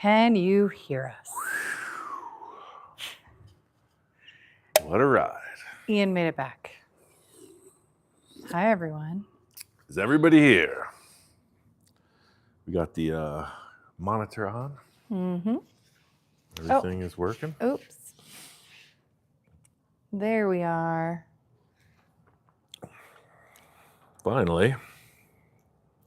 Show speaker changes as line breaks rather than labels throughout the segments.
Can you hear us?
What a ride.
Ian made it back. Hi, everyone.
Is everybody here? We got the monitor on.
Mm-hmm.
Everything is working.
Oops. There we are.
Finally.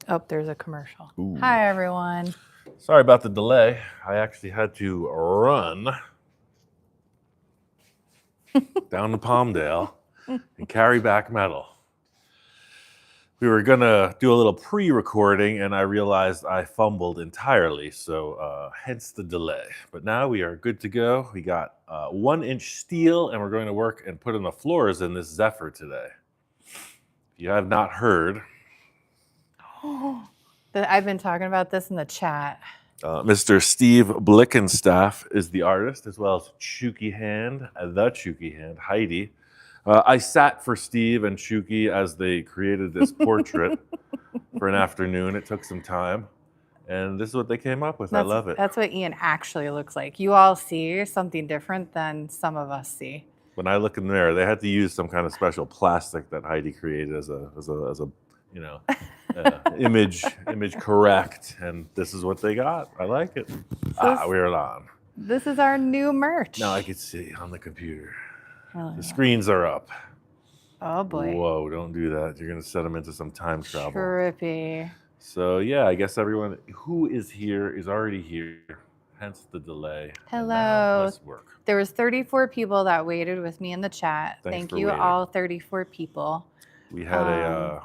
Oh, there's a commercial.
Ooh.
Hi, everyone.
Sorry about the delay. I actually had to run down to Palmdale and carry back metal. We were going to do a little pre-recording, and I realized I fumbled entirely, so hence the delay. But now we are good to go. We got 1-inch steel, and we're going to work and put in the floors in this Zephyr today. If you have not heard...
I've been talking about this in the chat.
Mr. Steve Blickenstaff is the artist, as well as Chuki Hand, the Chuki Hand, Heidi. I sat for Steve and Chuki as they created this portrait for an afternoon. It took some time, and this is what they came up with. I love it.
That's what Ian actually looks like. You all see something different than some of us see.
When I look in the mirror, they had to use some kind of special plastic that Heidi created as a you know, image correct, and this is what they got. I like it. We're on.
This is our new merch.
Now I can see on the computer.
Oh,
The screens are up.
Oh boy.
Whoa, don't do that. You're going to set them into some time travel.
Trippy.
So yeah, I guess everyone who is here is already here, hence the delay.
Hello.
Let's work.
There was 34 people that waited with me in the chat.
Thanks
Thank
for
you
waiting.
all 34 people.
We had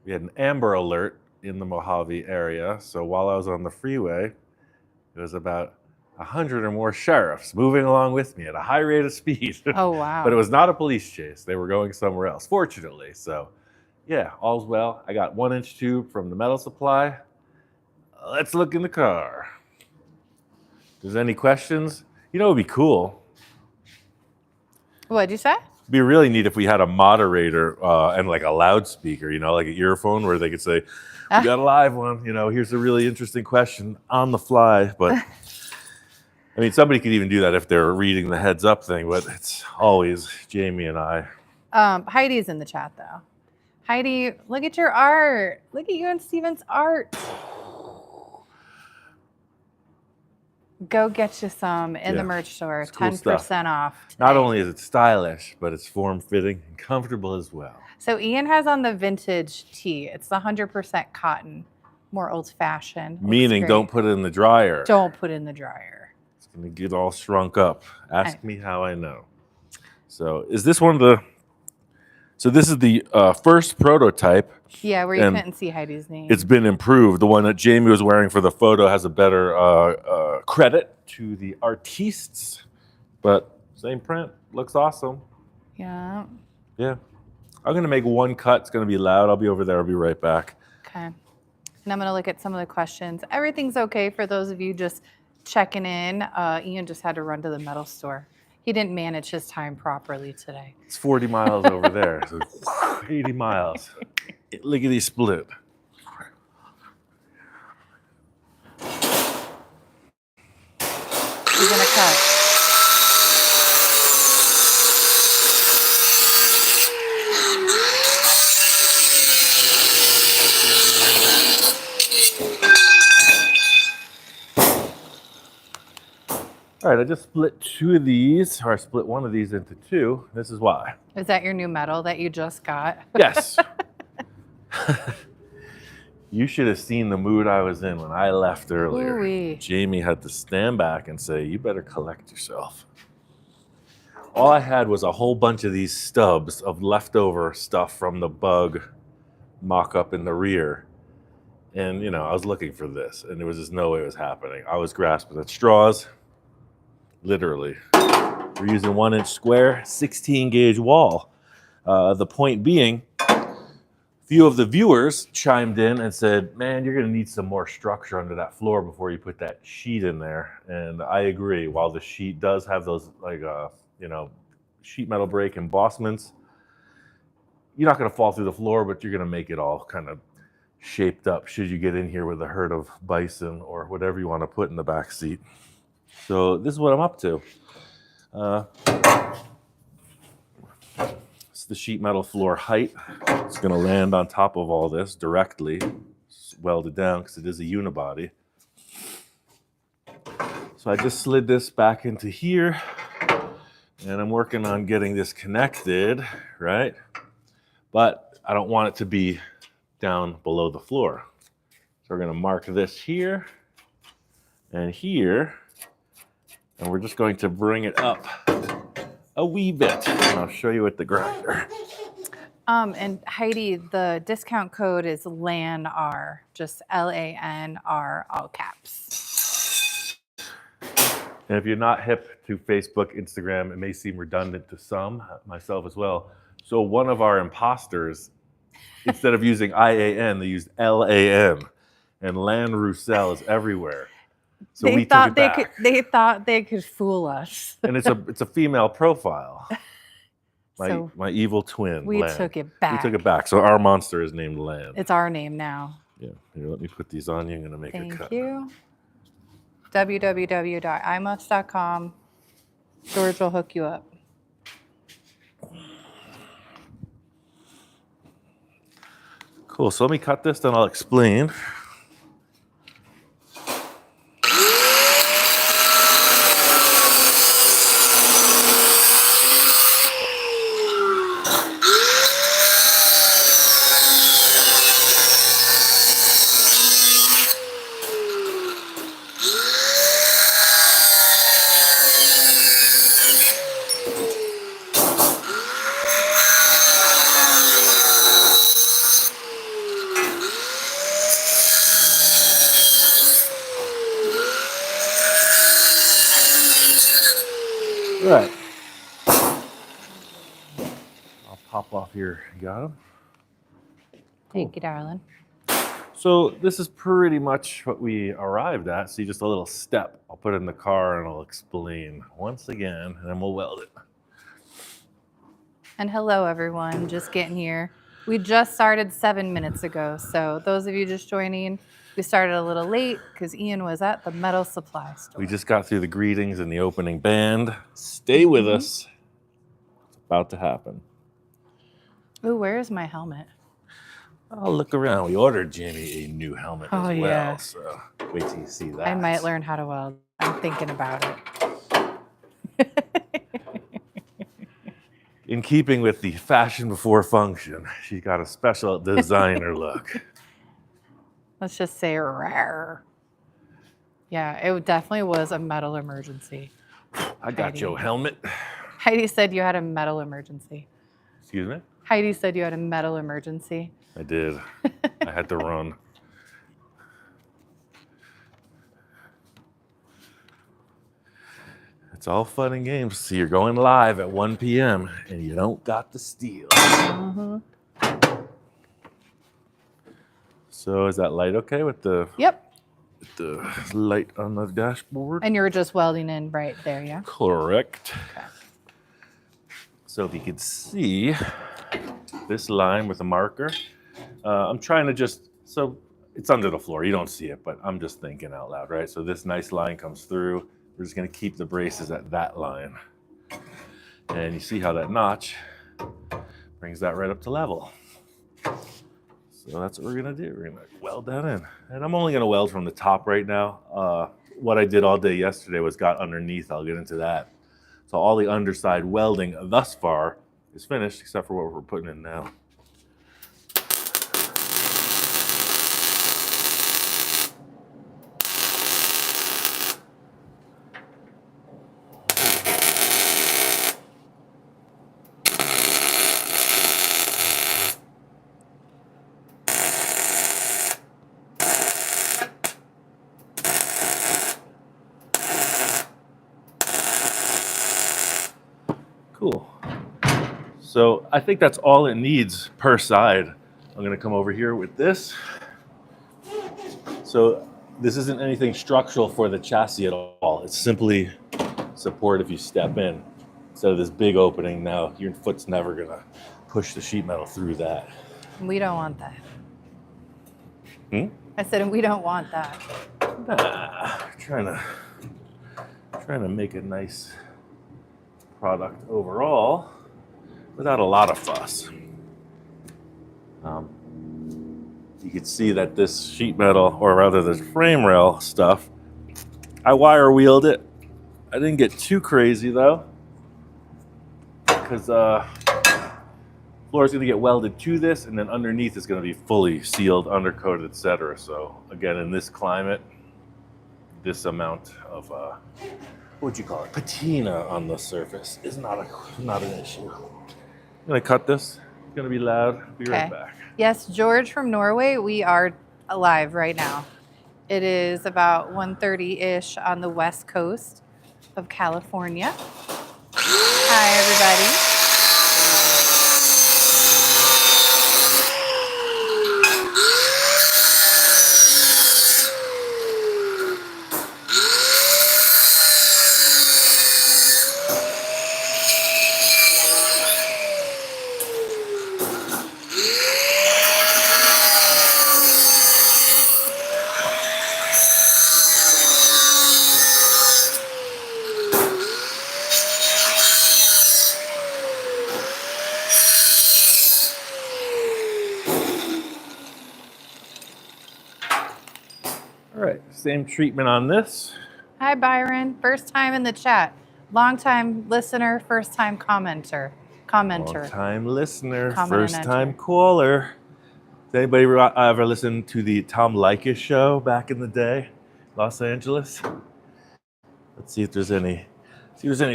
we had an amber alert in the Mojave area. So while I was on the freeway, it was about 100 or more sheriffs moving along with me at a high rate of speed.
Oh, wow.
But it was not a police chase. They were going somewhere else, fortunately. So yeah, all's well. I got 1-inch tube from the metal supply. Let's look in the car. If there's any questions, you know, it would be cool.
What'd you say?
It'd be really neat if we had a moderator and like a loudspeaker, you know, like an earphone where they could say, we got a live one, you know, here's a really interesting question on the fly. But I mean, somebody could even do that if they're reading the heads up thing, but it's always Jamie and I.
Heidi's in the chat though. Heidi, look at your art. Look at you and Steven's art. Go get you some in the merch store.
Cool
10% off. Today.
Not only is it stylish, but it's form-fitting and comfortable as well.
So Ian has on the vintage tee. It's 100% cotton, more old-fashioned.
Meaning don't put it in the dryer.
Don't put it in the dryer.
It's going to get all shrunk up. Ask me how I know. So is this one of the... So this is the first prototype.
Yeah, where you couldn't see Heidi's name.
It's been improved. The one that Jamie was wearing for the photo has a better credit to the artistes, but same print. Looks awesome.
Yeah.
Yeah. I'm going to make one cut. It's going to be loud. I'll be over there. I'll be right back.
Okay. And I'm going to look at some of the questions. Everything's okay for those of you just checking in. Ian just had to run to the metal store. He didn't manage his time properly today.
It's 40 miles over there. So 80 miles. Lickety split.
He's gonna cut.
All right, I just split two of these, or I split one of these into two. This is why.
Is that your new metal that you just got?
Yes. You should have seen the mood I was in when I left earlier.
Ooh-wee.
Jamie had to stand back and say, you better collect yourself. All I had was a whole bunch of these stubs of leftover stuff from the bug mock-up in the rear. And, you know, I was looking for this, and there was just no way it was happening. I was grasping at straws, literally. We're using 1-inch square, 16-gauge wall. The point being, a few of the viewers chimed in and said, man, you're going to need some more structure under that floor before you put that sheet in there. And I agree. While the sheet does have those, like, you know, sheet metal break embossments, you're not going to fall through the floor, but you're going to make it all kind of shaped up should you get in here with a herd of bison or whatever you want to put in the back seat. So this is what I'm up to. It's the sheet metal floor height. It's going to land on top of all this directly. It's welded down because it is a unibody. So I just slid this back into here, and I'm working on getting this connected, right? But I don't want it to be down below the floor. So we're going to mark this here and here, and we're just going to bring it up a wee bit. And I'll show you with the grinder.
And Heidi, the discount code is LANR, just LANR, all caps.
And if you're not hip to Facebook, Instagram, it may seem redundant to some, myself as well. So one of our imposters, instead of using IAN, they used LAN, and Lan Roussel is everywhere. So we took it back.
They thought they could fool us.
And it's a female profile.
So
my evil twin.
We
Lan.
took it back.
We took it back. So our monster is named Lan.
It's our name now.
Yeah. Here, let me put these on you. I'm gonna make a cut.
Thank you. www.imust.com. George will hook you up.
Cool. So let me cut this, then I'll explain. Right. I'll pop off here. Got him?
Thank you, darling.
So this is pretty much what we arrived at. See, just a little step. I'll put it in the car and I'll explain once again, and then we'll weld it.
And hello, everyone. Just getting here. We just started 7 minutes ago. So those of you just joining, we started a little late because Ian was at the metal supply store.
We just got through the greetings and the opening band. Stay with us. It's about to happen.
Ooh, where is my helmet?
I'll look around. We ordered Jamie a new helmet as well.
Yeah.
So wait till you see that.
I might learn how to weld. I'm thinking about it.
In keeping with the fashion before function, she's got a special designer look.
Let's just say rare. Yeah, it definitely was a metal emergency.
I got your helmet.
Heidi said you had a metal emergency.
Excuse me?
Heidi said you had a metal emergency.
I did. I had to run. It's all fun and games. See, you're going live at 1 p.m. and you don't got the steel.
Mm-hmm.
So is that light okay with the light on the dashboard?
And you were just welding in right there, yeah?
Correct.
Okay.
So if you could see this line with a marker, I'm trying to just, so it's under the floor. You don't see it, but I'm just thinking out loud, right? So this nice line comes through. We're just going to keep the braces at that line. And you see how that notch brings that right up to level. So that's what we're going to do. We're going to weld that in. And I'm only going to weld from the top right now. What I did all day yesterday was got underneath. I'll get into that. So all the underside welding thus far is finished, except for what we're putting in now. Cool. So I think that's all it needs per side. I'm going to come over here with this. So this isn't anything structural for the chassis at all. It's simply support if you step in. Instead of this big opening now, your foot's never going to push the sheet metal through that.
We don't want that. I said, and we don't want that.
Trying to make a nice product overall without a lot of fuss. You can see that this sheet metal, or rather the frame rail stuff, I wire wheeled it. I didn't get too crazy though, because floor is going to get welded to this, and then underneath is going to be fully sealed, undercoated, etc. So again, in this climate, this amount of what'd you call it, patina on the surface is not an issue. I'm going to cut this. It's going to be loud. Be right back.
Yes, George from Norway, we are alive right now. It is about 1:30-ish on the west coast of California. Hi, everybody.
All right, same treatment on this.
Hi, Byron. First time in the chat. Long time listener, first time commenter.
Long time listener,
Comment
first
and
time
enter.
caller. Did anybody ever listen to the Tom Leykis show back in the day, Los Angeles? Let's see if there's any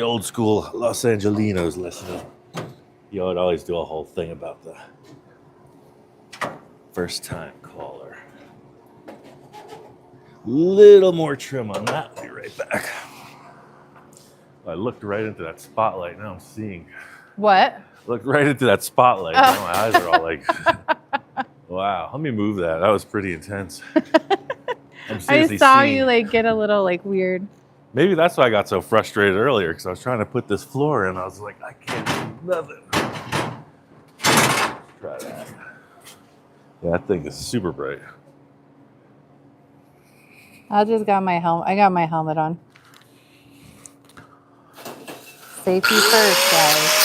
old school Los Angelinos listening. You would always do a whole thing about the first time caller. Little more trim on that. I'll be right back. I looked right into that spotlight. Now I'm seeing.
What?
Looked right into that spotlight.
Oh.
Now my eyes are all like, wow. Let me move that. That was pretty intense. I'm
I
seriously
saw
seeing.
you like get a little like weird.
Maybe that's why I got so frustrated earlier, because I was trying to put this floor in. I was like, I can't do nothing. Try that. Yeah, that thing is super bright.
I just got my helmet. I got my helmet on. Safety first, guys.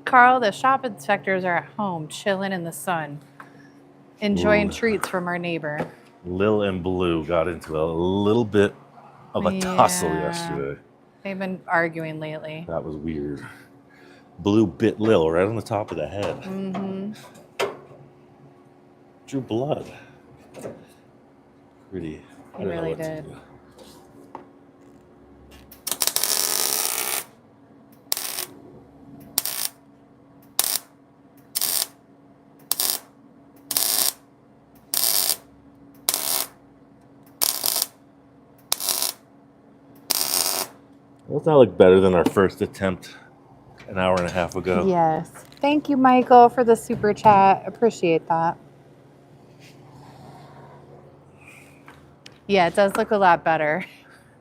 Carl, the shop inspectors are at home, chilling in the sun, enjoying treats from our neighbor.
Lil and Blue got into a little bit of a tussle yesterday.
They've been arguing lately.
That was weird. Blue bit Lil right on the top of the head.
Mm-hmm.
Drew blood. Pretty.
He really did.
Doesn't that look better than our first attempt an hour and a half ago?
Yes. Thank you, Michael, for the super chat. Appreciate that. Yeah, it does look a lot better.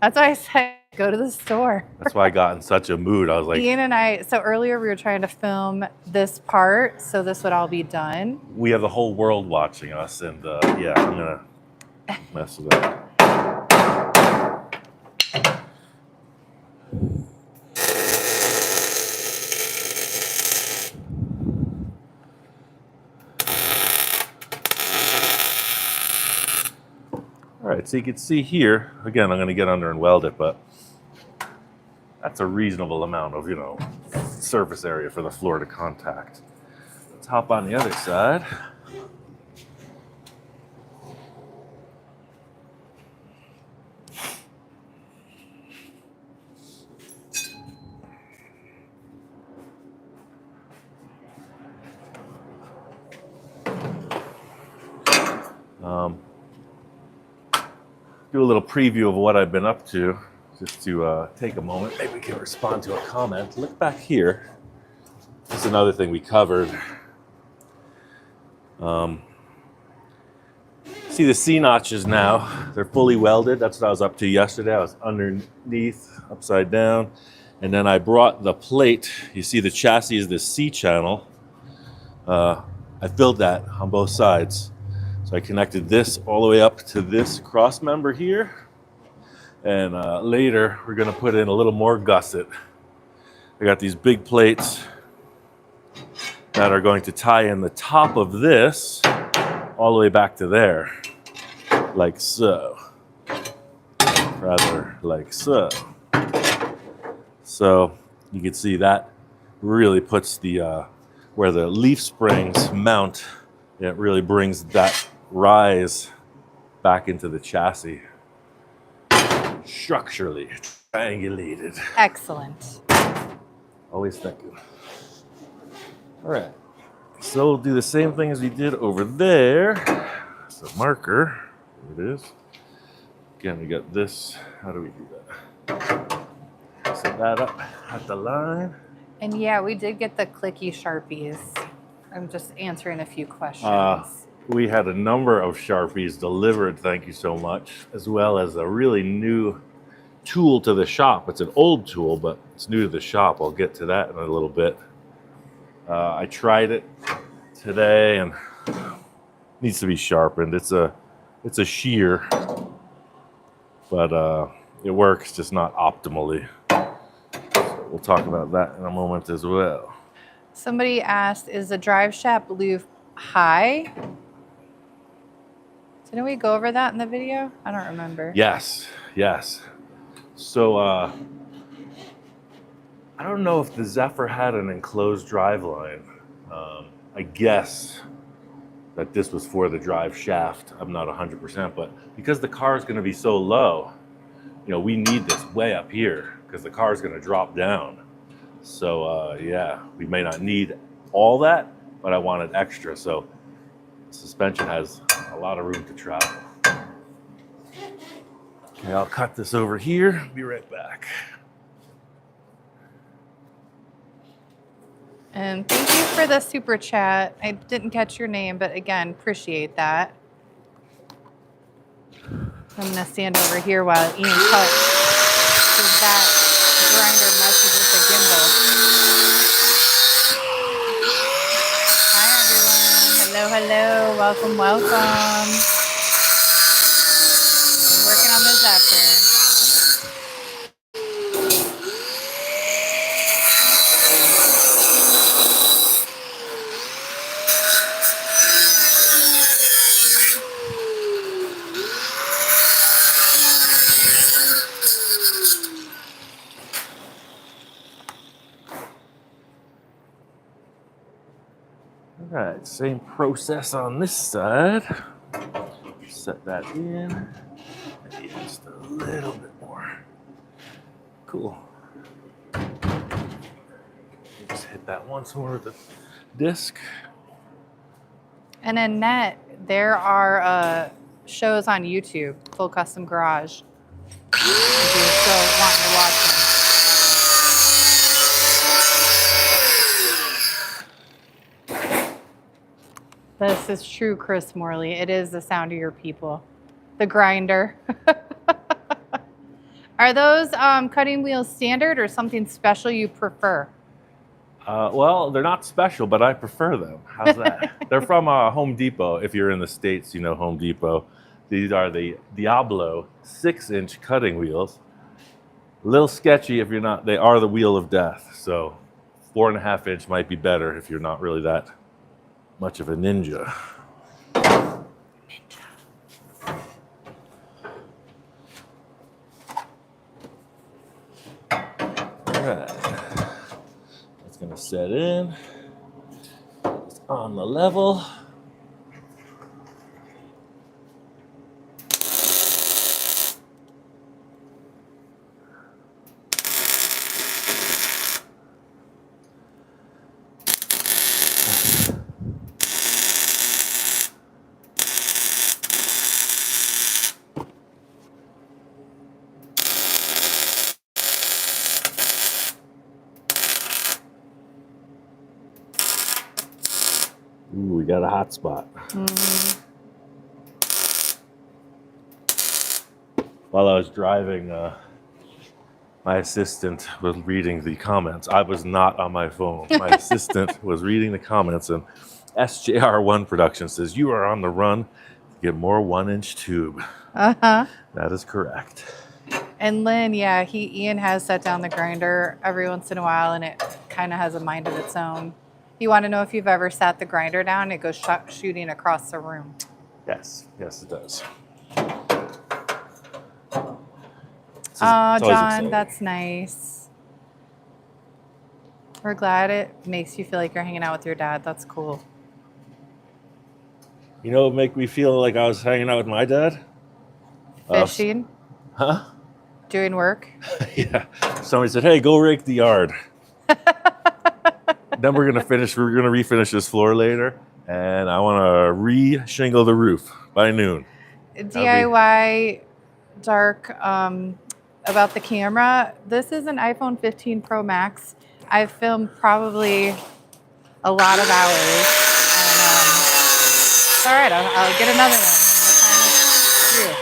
That's why I said go to the store.
That's why I got in such a mood. I was like,
Ian and I, so earlier we were trying to film this part, so this would all be done.
we have the whole world watching us, and yeah, I'm gonna mess with it. All right, so you can see here, again, I'm gonna get under and weld it, but that's a reasonable amount of, surface area for the floor to contact. Let's hop on the other side. Do a little preview of what I've been up to, just to take a moment. Maybe we can respond to a comment. Look back here. This is another thing we covered. See the C notches now, they're fully welded. That's what I was up to yesterday. I was underneath, upside down. And then I brought the plate. You see the chassis is the C channel. I filled that on both sides. So I connected this all the way up to this cross member here. And later we're gonna put in a little more gusset. I got these big plates that are going to tie in the top of this all the way back to there, like so. Rather like so. So you can see that really puts the where the leaf springs mount. It really brings that rise back into the chassis. Structurally triangulated.
Excellent.
Always thinking. All right. So we'll do the same thing as we did over there. It's a marker. Here it is. Again, we got this. How do we do that? Set that up at the line.
And yeah, we did get the clicky Sharpies. I'm just answering a few questions.
We had a number of Sharpies delivered, thank you so much, as well as a really new tool to the shop. It's an old tool, but it's new to the shop. I'll get to that in a little bit. I tried it today and it needs to be sharpened. It's a shear, but it works, just not optimally. So we'll talk about that in a moment as well.
Somebody asked, is the drive shaft loop high? Didn't we go over that in the video? I don't remember.
Yes. So I don't know if the Zephyr had an enclosed drive line. I guess that this was for the drive shaft. I'm not 100%, but because the car is going to be so low, we need this way up here because the car is going to drop down. So yeah, we may not need all that, but I wanted extra. So the suspension has a lot of room to travel. Okay, I'll cut this over here. Be right back.
And thank you for the super chat. I didn't catch your name, but again, appreciate that. I'm gonna stand over here while Ian cuts, because that grinder messes with the gimbal. Hi everyone. Hello. Welcome. We're working on the Zephyr.
All right, same process on this side. Set that in. Maybe just a little bit more. Cool. Just hit that once more with the disc.
And Annette, there are shows on YouTube, Full Custom Garage, if you're still wanting to watch them. This is true, Chris Morley. It is the sound of your people. The grinder. Are those cutting wheels standard or something special you prefer?
Well, they're not special, but I prefer them. How's that? They're from Home Depot. If you're in the States, you know Home Depot. These are the Diablo 6-inch cutting wheels. A little sketchy if you're not. They are the wheel of death. So 4.5-inch might be better if you're not really that much of a ninja. All right. It's going to set in. It's on the level. Ooh, we got a hot spot.
Mm-hmm.
While I was driving, my assistant was reading the comments. I was not on my phone. My assistant was reading the comments, and SJR1 Production says, "You are on the run to get more 1-inch tube."
Uh-huh.
That is correct.
And Lynn, yeah, Ian has set down the grinder every once in a while, and it kind of has a mind of its own. You want to know if you've ever sat the grinder down? It goes shooting across the room.
Yes, it does.
Oh, John, that's nice. We're glad it makes you feel like you're hanging out with your dad. That's cool.
You know what make me feel like I was hanging out with my dad?
Fishing?
Huh?
Doing work?
Yeah. Somebody said, "Hey, go rake the yard." Then we're gonna refinish this floor later, and I want to re-shingle the roof by noon.
DIY dark about the camera. This is an iPhone 15 Pro Max. I've filmed probably a lot of hours. And, it's all right. I'll get another one. What time is it?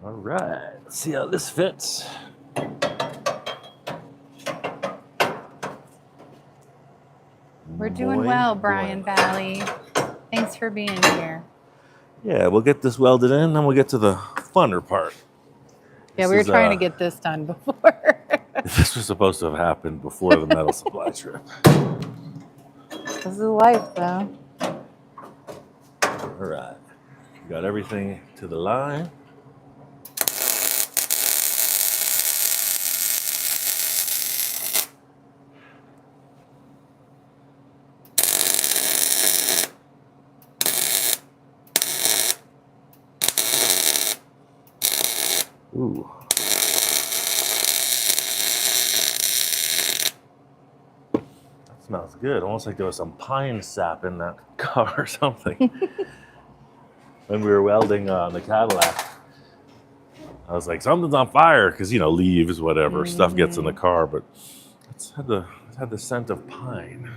All right, let's see how this fits.
We're doing well, Brian Valley. Thanks for being here.
Yeah, we'll get this welded in, then we'll get to the funner part.
Yeah, we were trying to get this done before.
This was supposed to have happened before the metal supply trip.
This is life, though.
All right, got everything to the line. Ooh. That smells good. Almost like there was some pine sap in that car or something. When we were welding on the Cadillac, I was like, something's on fire, because, leaves, whatever, stuff gets in the car, but it had the scent of pine.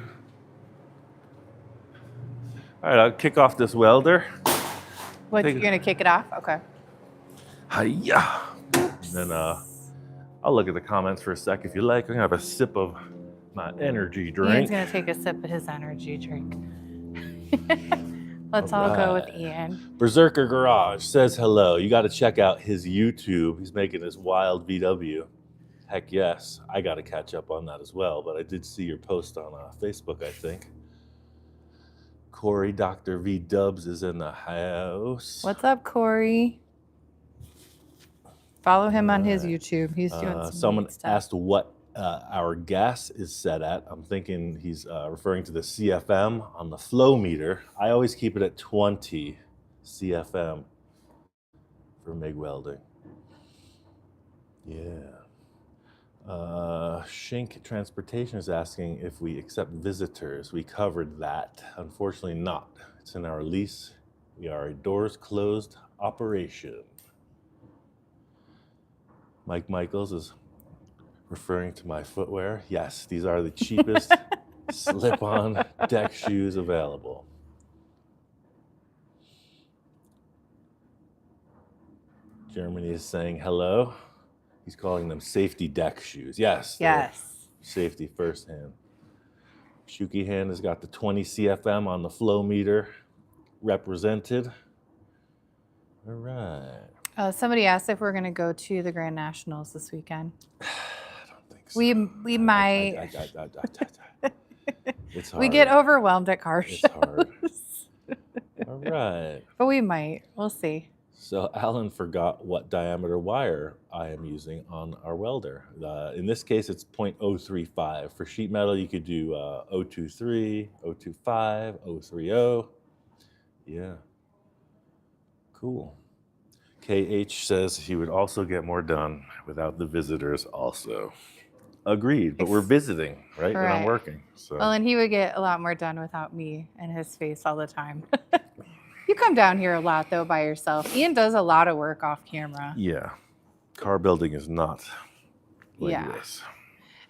All right, I'll kick off this welder.
What, you're going to kick it off? Okay.
Hi-ya. And then I'll look at the comments for a sec if you like. I'm going to have a sip of my energy drink.
Ian's going to take a sip of his energy drink. Let's all go with Ian.
Berserker Garage says hello. You got to check out his YouTube. He's making this wild VW. Heck yes. I got to catch up on that as well, but I did see your post on Facebook, I think. Corey, Dr. V Dubs is in the house.
What's up, Corey? Follow him on his YouTube. He's doing some
someone
stuff.
asked what our gas is set at. I'm thinking he's referring to the CFM on the flow meter. I always keep it at 20 CFM for MIG welding. Yeah. Shink Transportation is asking if we accept visitors. We covered that. Unfortunately not. It's in our lease. We are a doors closed operation. Mike Michaels is referring to my footwear. Yes, these are the cheapest slip-on deck shoes available. Germany is saying hello. He's calling them safety deck shoes. Yes.
Yes.
Safety first hand. Shuki Hand has got the 20 CFM on the flow meter represented. All right.
Somebody asked if we're going to go to the Grand Nationals this weekend.
I don't think so.
We might.
It's hard.
We get overwhelmed at car shows.
It's hard. All right.
But we might. We'll see.
So Alan forgot what diameter wire I am using on our welder. In this case, it's 0.035. For sheet metal, you could do 023, 025, 030. Yeah. Cool. KH says he would also get more done without the visitors also. Agreed, but we're visiting, right? And I'm
Right.
working. So
Well, and he would get a lot more done without me and his face all the time. You come down here a lot, though, by yourself. Ian does a lot of work off camera.
yeah. Car building is not like
Yeah.
this.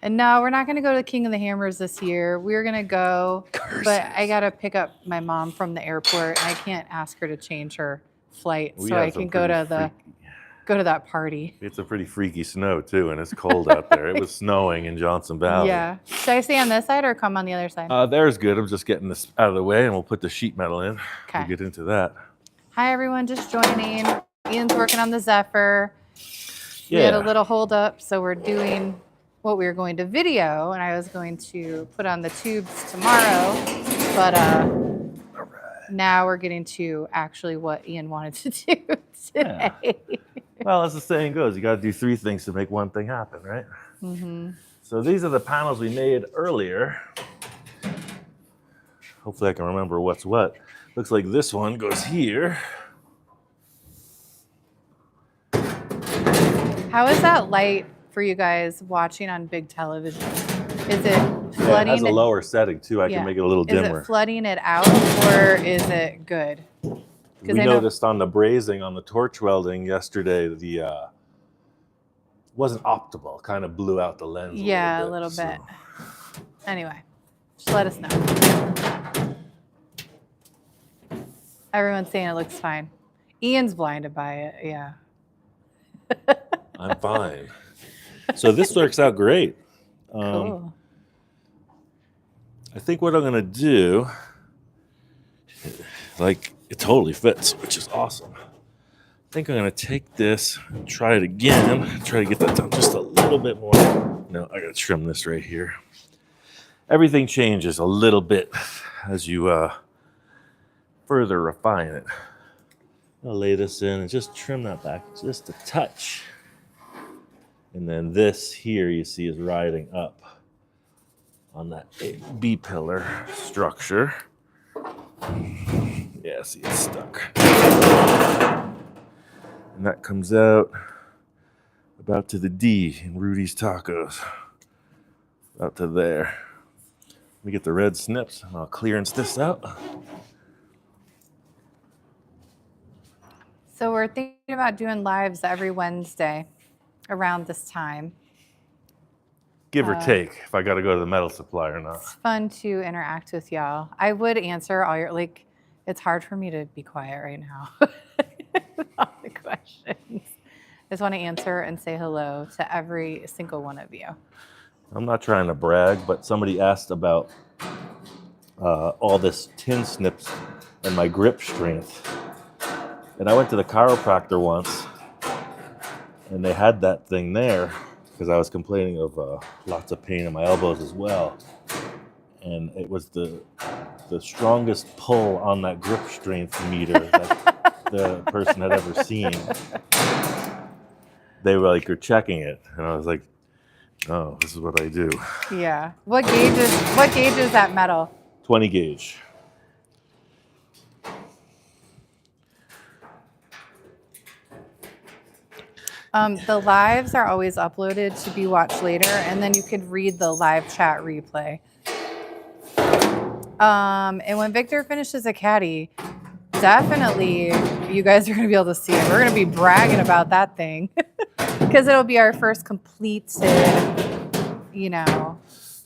And no, we're not going to go to King of the Hammers this year. We're going to go, but I got to pick up my mom from the airport, and I can't ask her to change her flight
We
so
have
I
some
can go to that party.
It's a pretty freaky snow too, and it's cold out there. It was snowing in Johnson Valley.
Yeah. Should I stay on this side or come on the other side?
There's good. I'm just getting this out of the way, and we'll put the sheet metal in.
Okay.
We'll get into that.
Hi, everyone, just joining. Ian's working on the Zephyr.
Yeah.
We had a little hold up, so we're doing what we were going to video, and I was going to put on the tubes tomorrow, but now we're getting to actually what Ian wanted to do today.
Yeah. Well, as the saying goes, you got to do 3 things to make one thing happen, right?
Mm-hmm.
So these are the panels we made earlier. Hopefully I can remember what's what. Looks like this one goes here.
How is that light for you guys watching on big television? Is it
Yeah,
flooding?
it has a lower setting too. I
Yeah.
can make it a little
Is
dimmer.
it flooding it out, or is it good?
We
I know-
noticed on the brazing on the torch welding yesterday, the wasn't optimal. Kind of blew out the lens.
Yeah, a little bit. Anyway, just let us know. Everyone's saying it looks fine. Ian's blinded by it. Yeah.
I'm fine. So this works out great.
Cool.
I think what I'm gonna do, like, it totally fits, which is awesome. I think I'm gonna take this and try it again. Try to get that done just a little bit more. No, I gotta trim this right here. Everything changes a little bit as you further refine it. I'll lay this in and just trim that back just a touch. And then this here you see is riding up on that B-pillar structure. Yeah, see, it's stuck. And that comes out about to the D in Rudy's Tacos. Out to there. Let me get the red snips and I'll clearance this out.
So we're thinking about doing lives every Wednesday around this time.
Give or take, if I got to go to the metal supply or not.
It's fun to interact with y'all. I would answer all your, like, it's hard for me to be quiet right now. All the questions. I just want to answer and say hello to every single one of you.
I'm not trying to brag, but somebody asked about all this tin snips and my grip strength. And I went to the chiropractor once, and they had that thing there because I was complaining of lots of pain in my elbows as well. And it was the strongest pull on that grip strength meter that the person had ever seen. They were like, "You're checking it," and I was like, "Oh, this is what I do."
Yeah. What gauge is that metal?
20 gauge.
The lives are always uploaded to be watched later, and then you could read the live chat replay. And when Victor finishes a caddy, definitely you guys are going to be able to see it. We're going to be bragging about that thing because it'll be our first completed,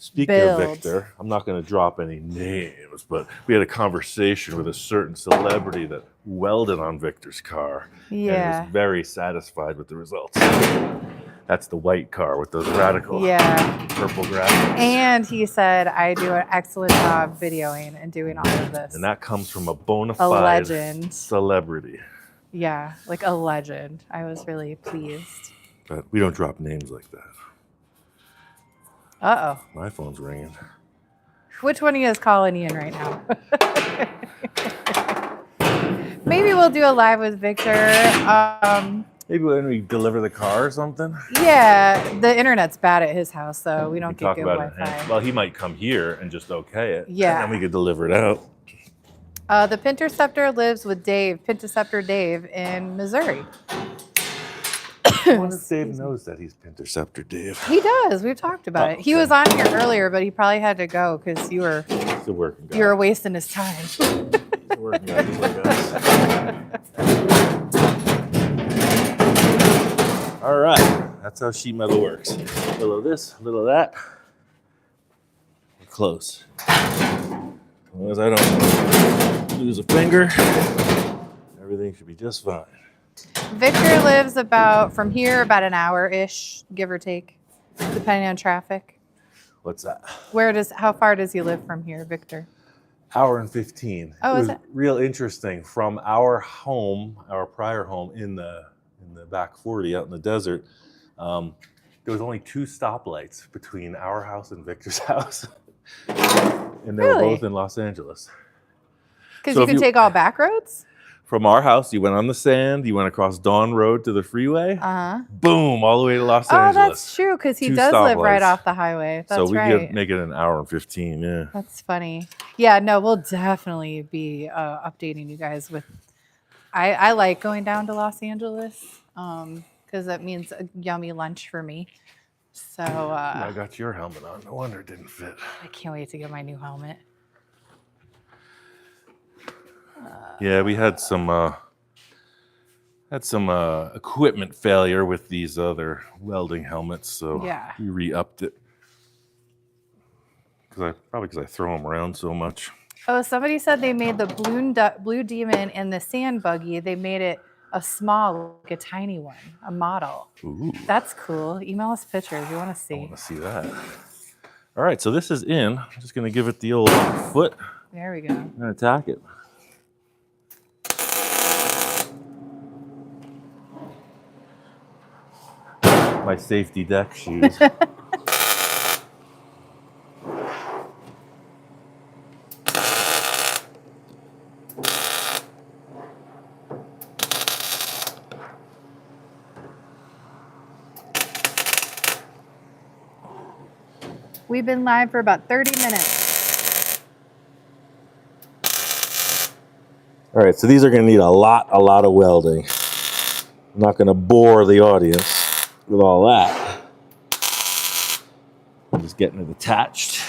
Speaking
build.
of Victor, I'm not going to drop any names, but we had a conversation with a certain celebrity that welded on Victor's car.
Yeah.
And was very satisfied with the results. That's the white car with those radical purple graphics.
And he said, I do an excellent job videoing and doing all of this.
And that comes from a bona
A
fide
legend.
celebrity.
Yeah, like a legend. I was really pleased.
But we don't drop names like that.
Uh-oh.
My phone's ringing.
Which one of you is calling Ian right now? Maybe we'll do a live with Victor.
Maybe when we deliver the car or something.
Yeah, the internet's bad at his house, so we don't get
Talk
good
about it.
Wi-Fi.
Well, he might come here and just okay it.
Yeah.
And then we could deliver it out.
The Pinterceptor lives with Dave, Pinterceptor Dave, in Missouri.
I wonder if Dave knows that he's Pinterceptor Dave.
He does. We've talked about it. He was on here earlier, but he probably had to go because you were
He's a working guy.
you were wasting his time.
He's a working guy just like us. All right, that's how sheet metal works. A little of this, a little of that. We're close. As long as I don't lose a finger, everything should be just fine.
Victor lives from here about an hour-ish, give or take, depending on traffic.
What's that?
How far does he live from here, Victor?
Hour and 15.
Oh,
it
is
was
it?
real interesting. From our home, our prior home in the back 40 out in the desert, there was only 2 stoplights between our house and Victor's house. And they were both in Los Angeles.
Because you can take all back roads?
From our house, you went on the sand, you went across Dawn Road to the freeway, boom, all the way to Los Angeles.
Oh, that's true, because he
2
does live
stoplights.
right off the highway. That's
so we
right.
could make it an hour and 15, yeah.
That's funny. Yeah, no, we'll definitely be updating you guys with... I like going down to Los Angeles because that means a yummy lunch for me. So
I got your helmet on. No wonder it didn't fit.
I can't wait to get my new helmet.
Yeah, we had some equipment failure with these other welding helmets, so
Yeah.
we re-upped it. Probably because I throw them around so much.
Oh, somebody said they made the Blue Demon and the Sand Buggy. They made it a small, like a tiny one, a model.
Ooh,
That's cool. Email us pictures. We want to
I
see.
want to see that. All right, so this is in. I'm just going to give it the old foot
There we go.
and attack it. My safety deck shoes.
We've been live for about 30 minutes.
All right, so these are going to need a lot of welding. I'm not going to bore the audience with all that. I'm just getting it attached.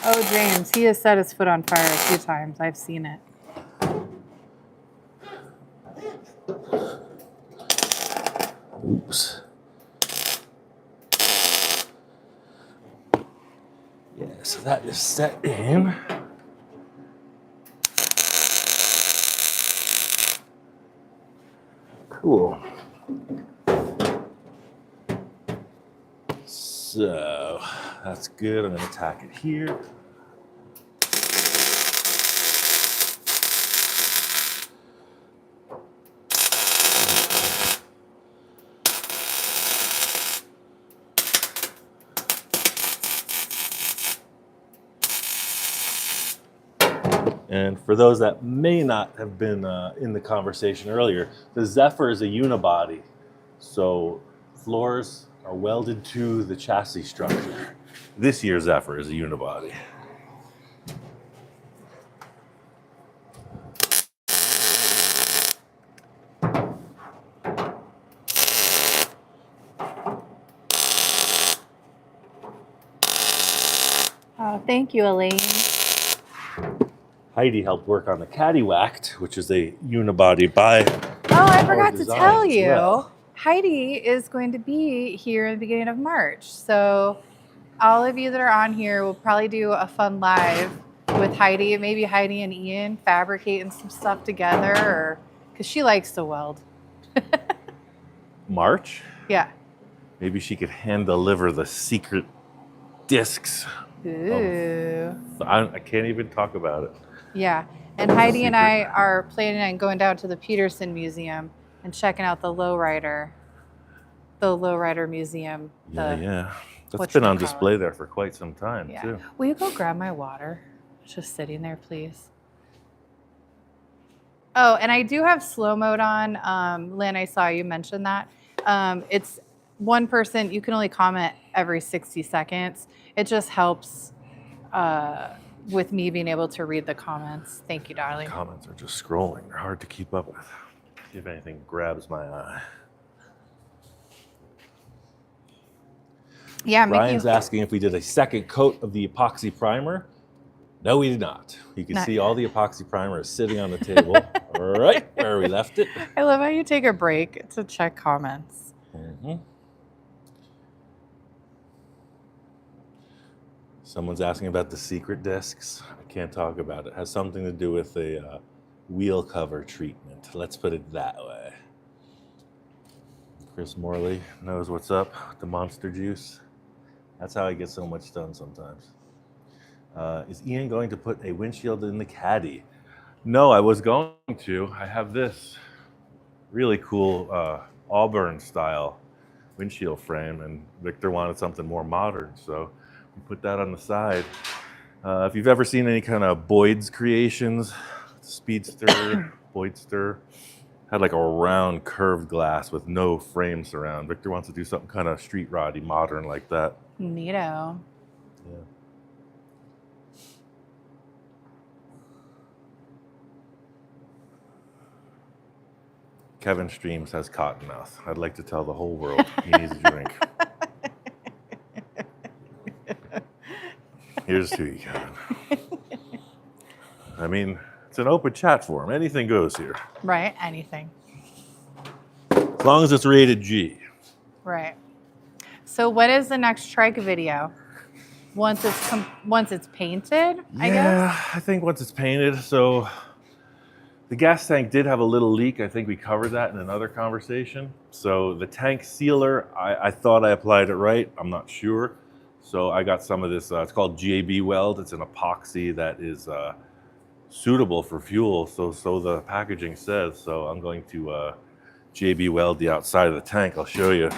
Oh, James, he has set his foot on fire a few times. I've seen it.
Oops. Yeah, so that is set in. Cool. So that's good. I'm going to tack it here. And for those that may not have been in the conversation earlier, the Zephyr is a unibody. So floors are welded to the chassis structure. This year's Zephyr is a unibody.
Oh, thank you, Elaine.
Heidi helped work on the Caddy-Wacked, which is a unibody by
Oh, I forgot to
design
tell
as
you.
well.
Heidi is going to be here in the beginning of March. So all of you that are on here will probably do a fun live with Heidi, maybe Heidi and Ian fabricating some stuff together, or because she likes to weld.
March.
Yeah.
Maybe she could hand deliver the secret discs.
Ooh.
I can't even talk about it.
Yeah. And Heidi and I are planning on going down to the Peterson Museum and checking out the Lowrider Museum.
Yeah. That's been on display there for quite some time, too.
Will you go grab my water? It's just sitting there, please. Oh, and I do have slow mode on. Lynn, I saw you mention that. It's one person, you can only comment every 60 seconds. It just helps with me being able to read the comments. Thank you, darling.
Comments are just scrolling. They're hard to keep up with. See if anything grabs my eye.
Yeah,
Ryan's asking if we did a second coat of the epoxy primer. No, we did not. You can see all the epoxy primer is sitting on the table right where we left it.
I love how you take a break to check comments.
Mm-hmm. Someone's asking about the secret discs. I can't talk about it. It has something to do with a wheel cover treatment. Let's put it that way. Chris Morley knows what's up with the Monster Juice. That's how I get so much done sometimes. Is Ian going to put a windshield in the caddy? No, I was going to. I have this really cool Auburn style windshield frame, and Victor wanted something more modern, so we put that on the side. If you've ever seen any kind of Boyd's creations, Speedster, Boydster, had like a round curved glass with no frame surround. Victor wants to do something kind of street roddy, modern like that.
Neato.
Yeah. Kevin Streams has cottonmouth. I'd like to tell the whole world he needs a drink. Here's to you, Kevin. I mean, it's an open chat forum. Anything goes here.
Right, anything.
As long as it's rated G.
Right. So what is the next trike video? Once it's painted, I guess?
Yeah, I think once it's painted. So the gas tank did have a little leak. I think we covered that in another conversation. So the tank sealer, I thought I applied it right. I'm not sure. So I got some of this, it's called JB Weld. It's an epoxy that is suitable for fuel. So the packaging says. So I'm going to JB Weld the outside of the tank. I'll show you.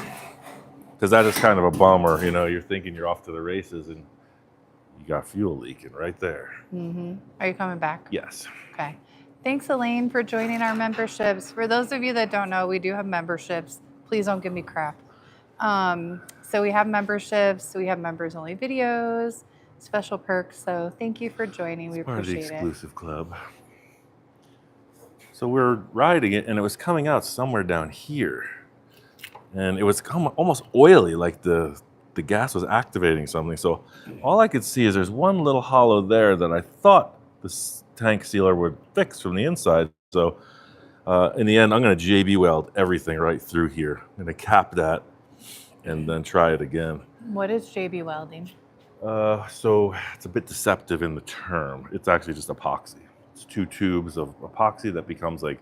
Because that is kind of a bummer. You know, you're thinking you're off to the races and you got fuel leaking right there.
Mm-hmm. Are you coming back?
Yes.
Okay. Thanks, Elaine, for joining our memberships. For those of you that don't know, we do have memberships. Please don't give me crap. So we have memberships. We have members-only videos, special perks. So thank you for joining. We appreciate it.
Part of the exclusive club. So we're riding it, and it was coming out somewhere down here. And it was almost oily, like the gas was activating something. So all I could see is there's one little hollow there that I thought the tank sealer would fix from the inside. So in the end, I'm going to JB weld everything right through here. I'm going to cap that and then try it again.
What is JB welding?
So it's a bit deceptive in the term. It's actually just epoxy. It's 2 tubes of epoxy that becomes like,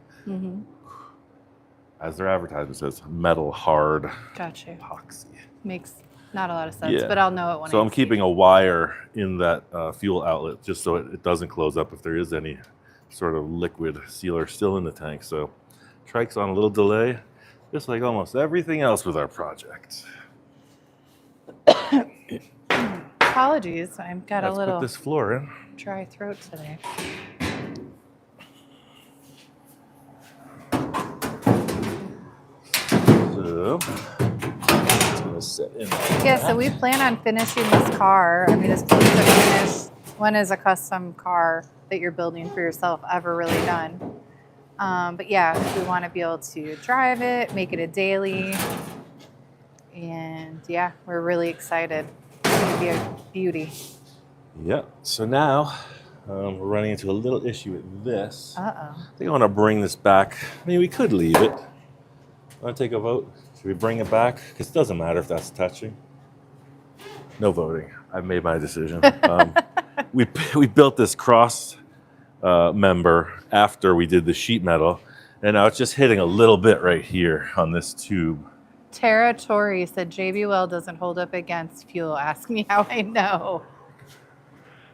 as their advertisement says, metal hard
Gotcha.
epoxy.
Makes not a lot of sense,
Yeah.
but I'll know it when
So
I
I'm
see
keeping
it.
a wire in that fuel outlet just so it doesn't close up if there is any sort of liquid sealer still in the tank. So trike's on a little delay, just like almost everything else with our project.
Apologies, I've got
Let's
a little
put this floor in.
dry throat today.
So it's gonna sit in like
Yeah, so
that.
we plan on finishing this car. I mean, as close to finish. When is a custom car that you're building for yourself ever really done? But yeah, we want to be able to drive it, make it a daily. And yeah, we're really excited. It's going to be a beauty.
Yep. So now we're running into a little issue with this.
Uh-oh.
I think I want to bring this back. I mean, we could leave it. Want to take a vote? Should we bring it back? Because it doesn't matter if that's touching. No voting. I've made my decision. We built this cross member after we did the sheet metal, and now it's just hitting a little bit right here on this tube.
Tara Torrey said JB Weld doesn't hold up against fuel. Ask me how I know.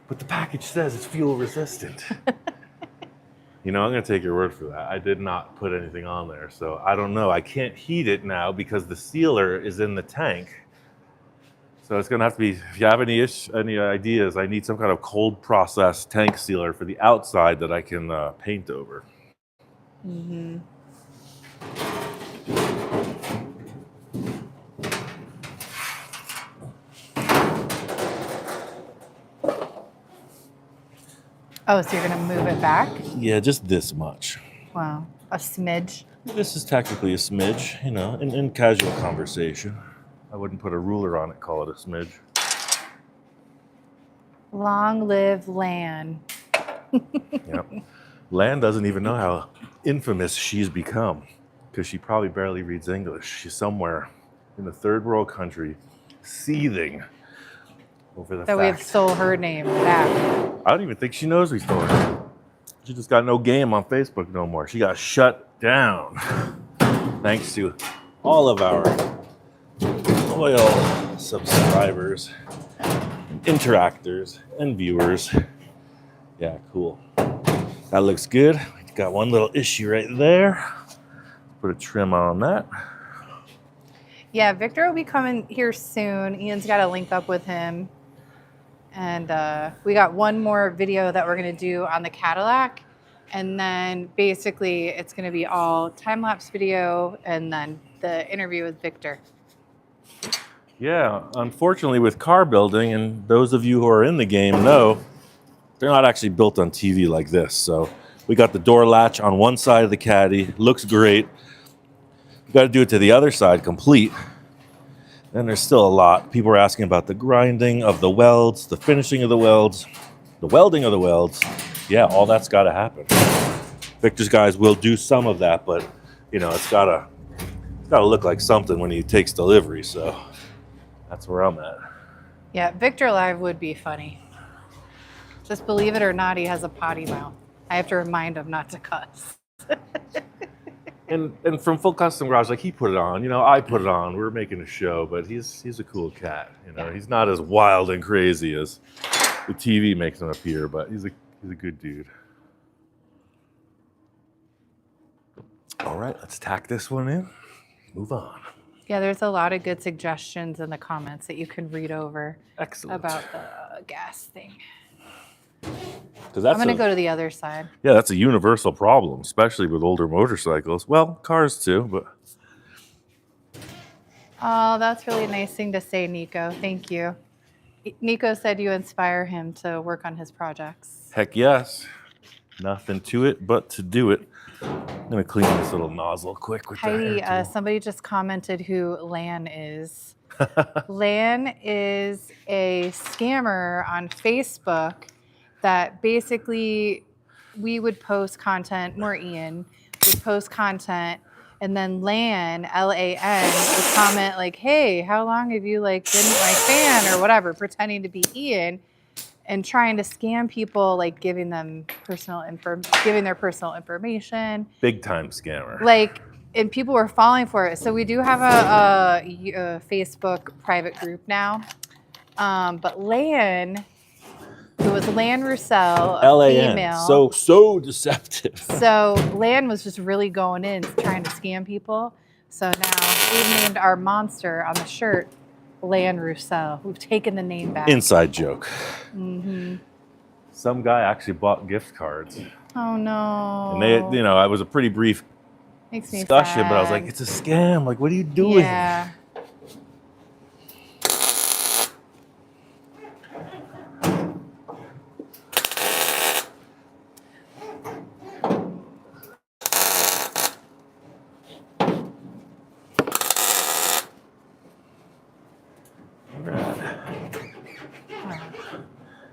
But the package says it's fuel resistant. You know, I'm going to take your word for that. I did not put anything on there, so I don't know. I can't heat it now because the sealer is in the tank. So it's going to have to be, if you have any ideas, I need some kind of cold process tank sealer for the outside that I can paint over.
Mm-hmm. Oh, so you're going to move it back?
Yeah, just this much.
Wow. A smidge.
This is technically a smidge, you know, in casual conversation. I wouldn't put a ruler on it, call it a smidge.
Long live Lan.
Yep. Lan doesn't even know how infamous she's become because she probably barely reads English. She's somewhere in a third world country seething over the
So we have
fact.
stole her name back.
I don't even think she knows we stole her. She just got no game on Facebook no more. She got shut down thanks to all of our loyal subscribers, and interactors, and viewers. Yeah, cool. That looks good. Got one little issue right there. Put a trim on that.
Yeah, Victor will be coming here soon. Ian's got to link up with him. And we got one more video that we're going to do on the Cadillac. And then basically it's going to be all time-lapse video and then the interview with Victor.
Yeah, unfortunately with car building, and those of you who are in the game know, they're not actually built on TV like this. So we got the door latch on one side of the caddy. Looks great. You got to do it to the other side complete. And there's still a lot. People are asking about the grinding of the welds, the finishing of the welds, the welding of the welds. Yeah, all that's got to happen. Victor's guys will do some of that, but you know, it's gotta look like something when he takes delivery. So that's where I'm at.
Yeah, Victor Live would be funny. Just believe it or not, he has a potty mouth. I have to remind him not to cuss.
And from Full Custom Garage, like he put it on, you know, I put it on. We're making a show, but he's a cool cat. You know, he's not as wild and crazy as the TV makes him appear, but he's a good dude. All right, let's tack this one in. Move on.
Yeah, there's a lot of good suggestions in the comments that you can read over.
Excellent.
About the gas thing.
Because I'm
going to go to the other side.
Yeah, that's a universal problem, especially with older motorcycles. Well, cars too, but.
Oh, that's really a nice thing to say, Nico. Thank you. Nico said you inspire him to work on his projects.
Heck yes. Nothing to it but to do it. I'm going to clean this little nozzle quick with
Heidi,
the hair tool.
somebody just commented who Lan is. Lan is a scammer on Facebook that basically we would post content, more Ian, would post content, and then Lan, L-A-N, would comment like, hey, how long have you like been my fan or whatever, pretending to be Ian and trying to scam people, like giving their personal information.
Big time scammer.
Like, and people were falling for it. So we do have a Facebook private group now. But Lan, who was Lan Roussel, a
L-A-N.
female.
So deceptive.
So Lan was just really going in trying to scam people. So now we've named our monster on the shirt Lan Roussel. We've taken the name back.
Inside joke.
Mm-hmm.
Some guy actually bought gift cards.
Oh no.
And they, you know, it was a pretty brief
Makes me
discussion,
sad.
but I was like, it's a scam. Like, what are you doing?
Yeah.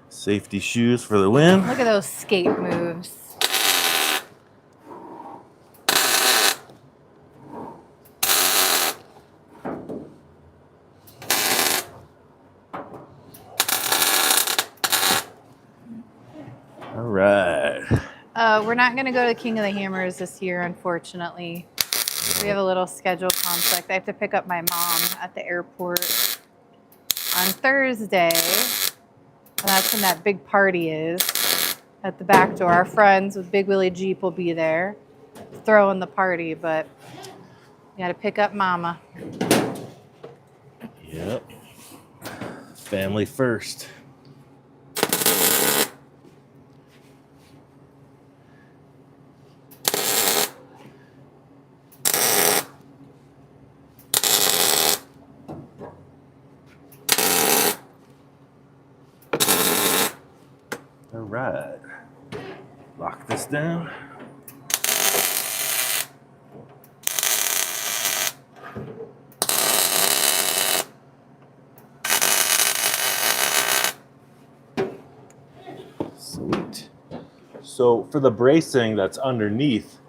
Safety shoes for the win.
Look at those skate moves.
All right.
We're not going to go to King of the Hammers this year, unfortunately. We have a little schedule conflict. I have to pick up my mom at the airport on Thursday. And that's when that big party is at the back door. Our friends with Big Willie Jeep will be there throwing the party, but you got to pick up Mama.
Yep. Family first. All right. Lock this down. Sweet. So for the bracing that's underneath,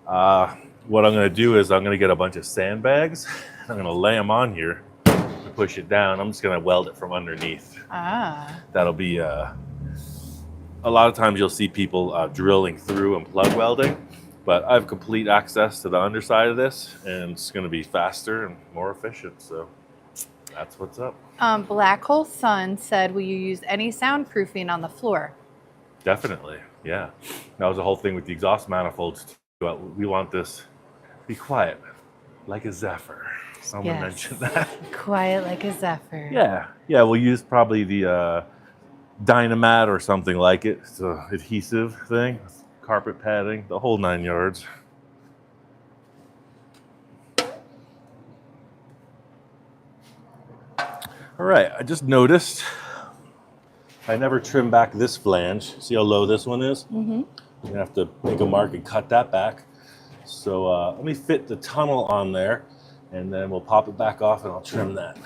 what I'm going to do is I'm going to get a bunch of sandbags. I'm going to lay them on here to push it down. I'm just going to weld it from underneath. That'll be a lot of times you'll see people drilling through and plug welding, but I have complete access to the underside of this, and it's going to be faster and more efficient. So that's what's up.
Black Hole Sun said, will you use any soundproofing on the floor?
Definitely, yeah. That was the whole thing with the exhaust manifolds. We want this to be quiet, like a Zephyr. Someone mentioned that.
Quiet like a Zephyr.
Yeah, we'll use probably the Dynamat or something like it. It's an adhesive thing, carpet padding, the whole 9 yards. All right, I just noticed I never trimmed back this flange. See how low this one is? Mm-hmm. I'm gonna have to make a mark and cut that back. So let me fit the tunnel on there, and then we'll pop it back off and I'll trim that.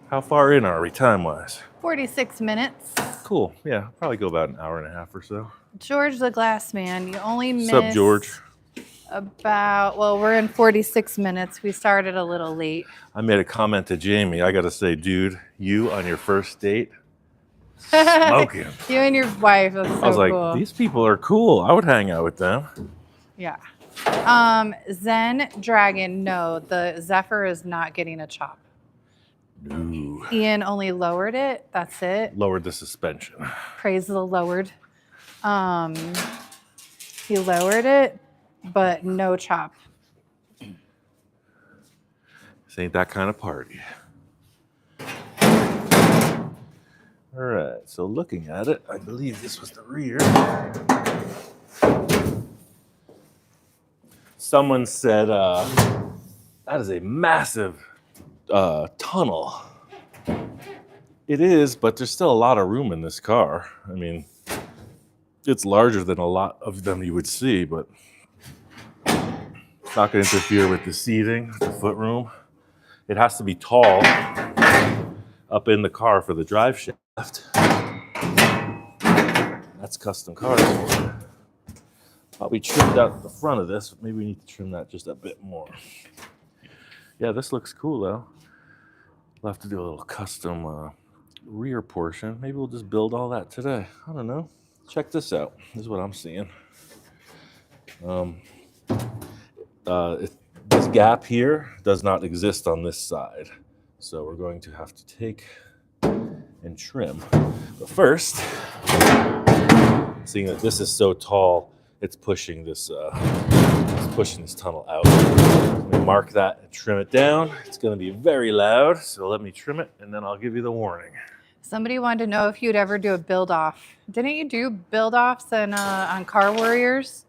How far in are we time-wise?
46 minutes.
Cool, yeah, probably go about an hour and a half or so.
George the Glass Man, you only missed...
What's up, George?
We're in 46 minutes. We started a little late.
I made a comment to Jamie. I got to say, dude, you on your first date, smoking.
You and your wife, that's so cool.
I was like, these people are cool. I would hang out with them.
Yeah. Zen Dragon, no, the Zephyr is not getting a chop.
No.
Ian only lowered it. That's it.
Lowered the suspension.
Praise the lowered. He lowered it, but no chop.
This ain't that kind of party. All right, so looking at it, I believe this was the rear. Someone said that is a massive tunnel. It is, but there's still a lot of room in this car. I mean, it's larger than a lot of them you would see, but it's not going to interfere with the seating, the footroom. It has to be tall up in the car for the drive shaft. That's custom cars for it. Probably trimmed out the front of this, but maybe we need to trim that just a bit more. Yeah, this looks cool though. We'll have to do a little custom rear portion. Maybe we'll just build all that today. I don't know. Check this out. This is what I'm seeing. This gap here does not exist on this side. So we're going to have to take and trim. But first, seeing that this is so tall, it's pushing this tunnel out. Let me mark that and trim it down. It's going to be very loud, so let me trim it, and then I'll give you the warning.
Somebody wanted to know if you'd ever do a build-off. Didn't you do build-offs on Car Warriors?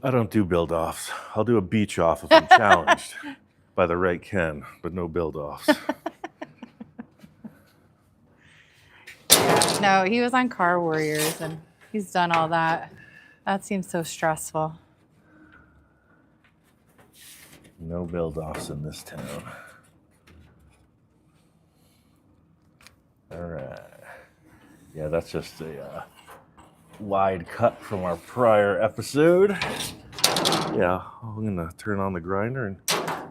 I don't do build-offs. I'll do a beach-off if I'm challenged by the right Ken, but no build-offs.
No, he was on Car Warriors, and he's done all that. That seems so stressful.
No build-offs in this town. All right. Yeah, that's just a wide cut from our prior episode. Yeah, I'm gonna turn on the grinder and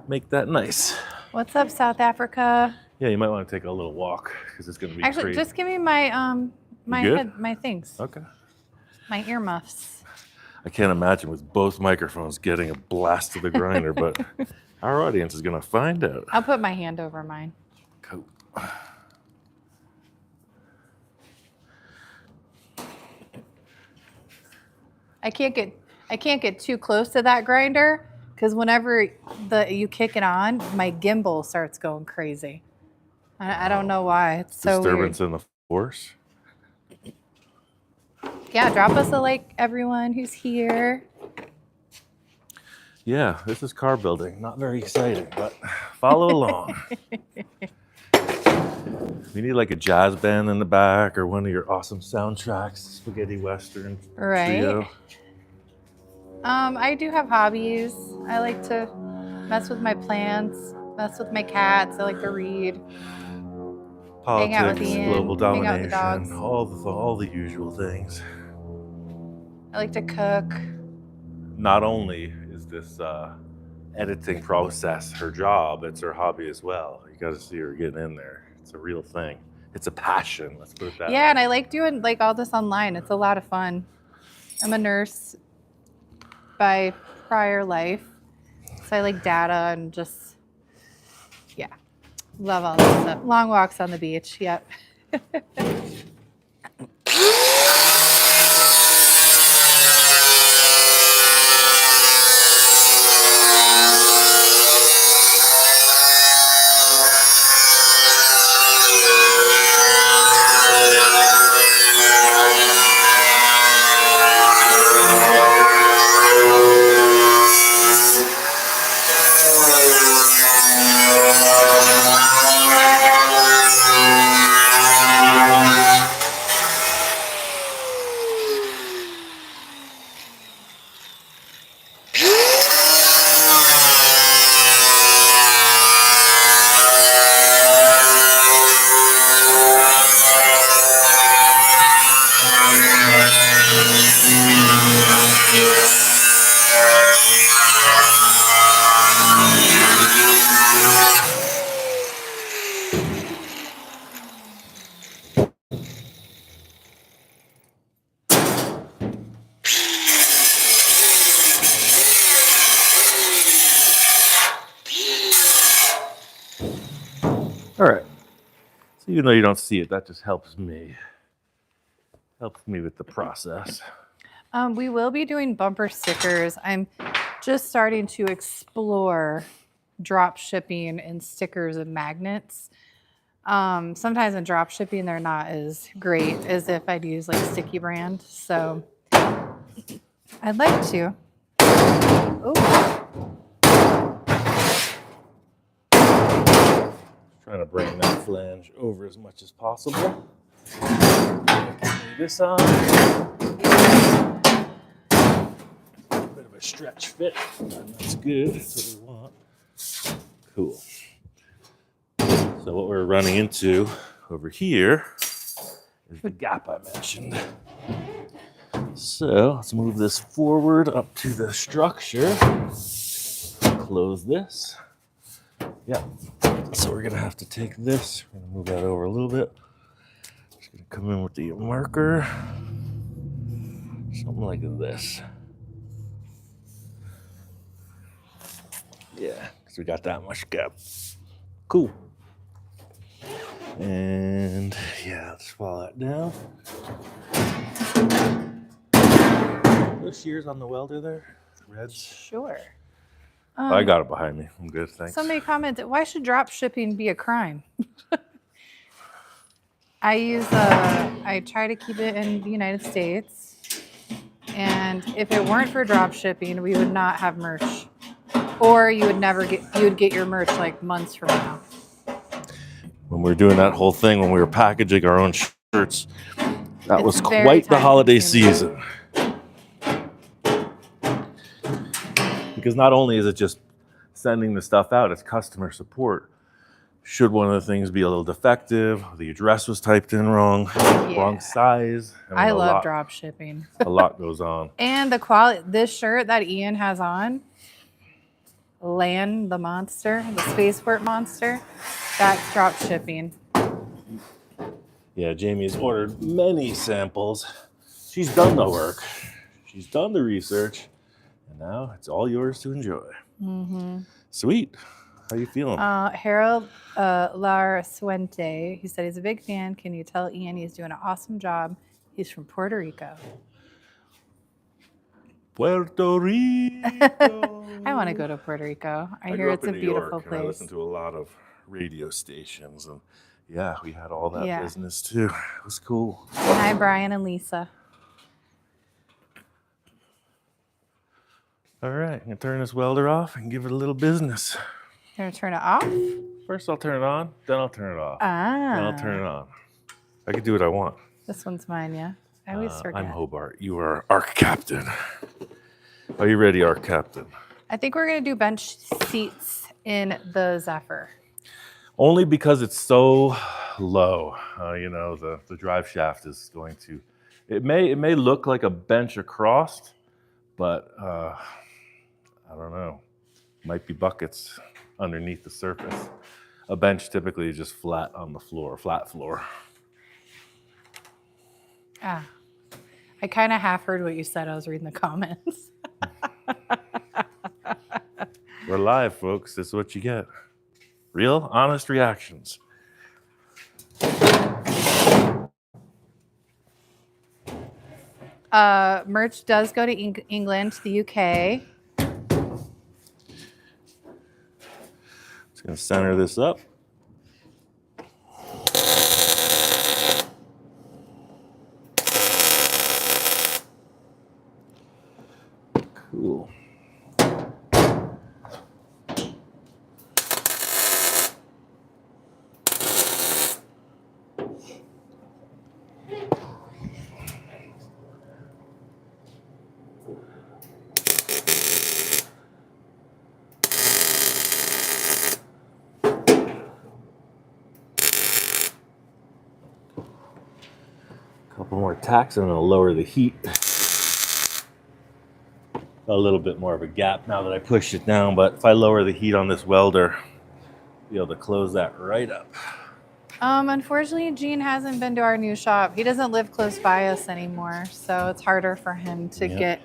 make that nice.
What's up, South Africa?
Yeah, you might want to take a little walk because it's gonna be
actually
crazy.
Just give me my my things.
Okay.
My earmuffs.
I can't imagine with both microphones getting a blast of the grinder, but our audience is gonna find out.
I'll put my hand over mine.
Cool.
I can't get too close to that grinder because whenever you kick it on, my gimbal starts going crazy. I don't know why. It's so
Disturbance
weird.
in the force.
Yeah, drop us a like, everyone who's here.
Yeah, this is car building. Not very exciting, but follow along. You need like a jazz band in the back or one of your awesome soundtracks, spaghetti western trio.
I do have hobbies. I like to mess with my plants, mess with my cats. I like to read, hang out with
Politics,
Ian,
global
hang out with the
domination,
dogs.
all the usual things.
I like to cook.
Not only is this editing process her job, it's her hobby as well. You got to see her getting in there. It's a real thing. It's a passion. Let's put it that way.
Yeah, and I like doing like all this online. It's a lot of fun. I'm a nurse by prior life, so I like data and just, yeah, love all this stuff. Long walks on the beach. Yep.
All right. So even though you don't see it, that just helps me. Helps me with the process.
We will be doing bumper stickers. I'm just starting to explore drop shipping and stickers and magnets. Sometimes in drop shipping, they're not as great as if I'd use like sticky brand. So I'd like to. Oh,
Trying to bring that flange over as much as possible. Lay this on. Bit of a stretch fit. And that's good. That's what we want. Cool. So what we're running into over here is the gap I mentioned. So let's move this forward up to the structure. Close this. Yeah. So we're gonna have to take this. We're gonna move that over a little bit. Just gonna come in with the marker. Something like this. Yeah, because we got that much gap. Cool. And yeah, let's follow that down. Those shears on the welder there? Reds?
sure.
I got it behind me. I'm good, thanks.
Somebody commented, why should drop shipping be a crime? I try to keep it in the United States. And if it weren't for drop shipping, we would not have merch. Or you would get your merch like months from now.
When we were doing that whole thing, when we were packaging our own shirts, that was
very
quite the holiday
time-consuming.
season. Because not only is it just sending the stuff out, it's customer support. Should one of the things be a little defective, the address was typed in wrong, wrong size.
I love drop shipping.
A lot goes on.
And the quality, this shirt that Ian has on, Land the Monster, the Spaceport Monster, that's drop shipping.
Yeah, Jamie's ordered many samples. She's done the work. She's done the research. And now it's all yours to enjoy. Mm-hmm. Sweet. How you feeling?
Harold Lar Suente, he said he's a big fan. Can you tell Ian he's doing an awesome job? He's from Puerto Rico.
Puerto Rico.
I want to go to Puerto Rico. I hear it's a beautiful place.
I listened to a lot of radio stations, and yeah, we had all that business too. It was cool.
Hi, Brian and Lisa.
All right, I'm gonna turn this welder off and give it a little business.
You're gonna turn it off?
First I'll turn it on, then I'll turn it off. Then I'll turn it on. I can do what I want.
This one's mine, yeah. I always forget.
I'm Hobart. You are Arc Captain. Are you ready, Arc Captain?
I think we're going to do bench seats in the Zephyr.
Only because it's so low. You know, the drive shaft is going to... It may look like a bench across, but I don't know. Might be buckets underneath the surface. A bench typically is just flat on the floor, flat floor.
Ah, I kind of half heard what you said. I was reading the comments.
We're live, folks. This is what you get. Real, honest reactions.
Merch does go to England, to the UK.
Just gonna center this up. Cool. Couple more tacks and I'll lower the heat. A little bit more of a gap now that I pushed it down, but if I lower the heat on this welder, I'll be able to close that right up.
Unfortunately, Gene hasn't been to our new shop. He doesn't live close by us anymore, so it's harder for him to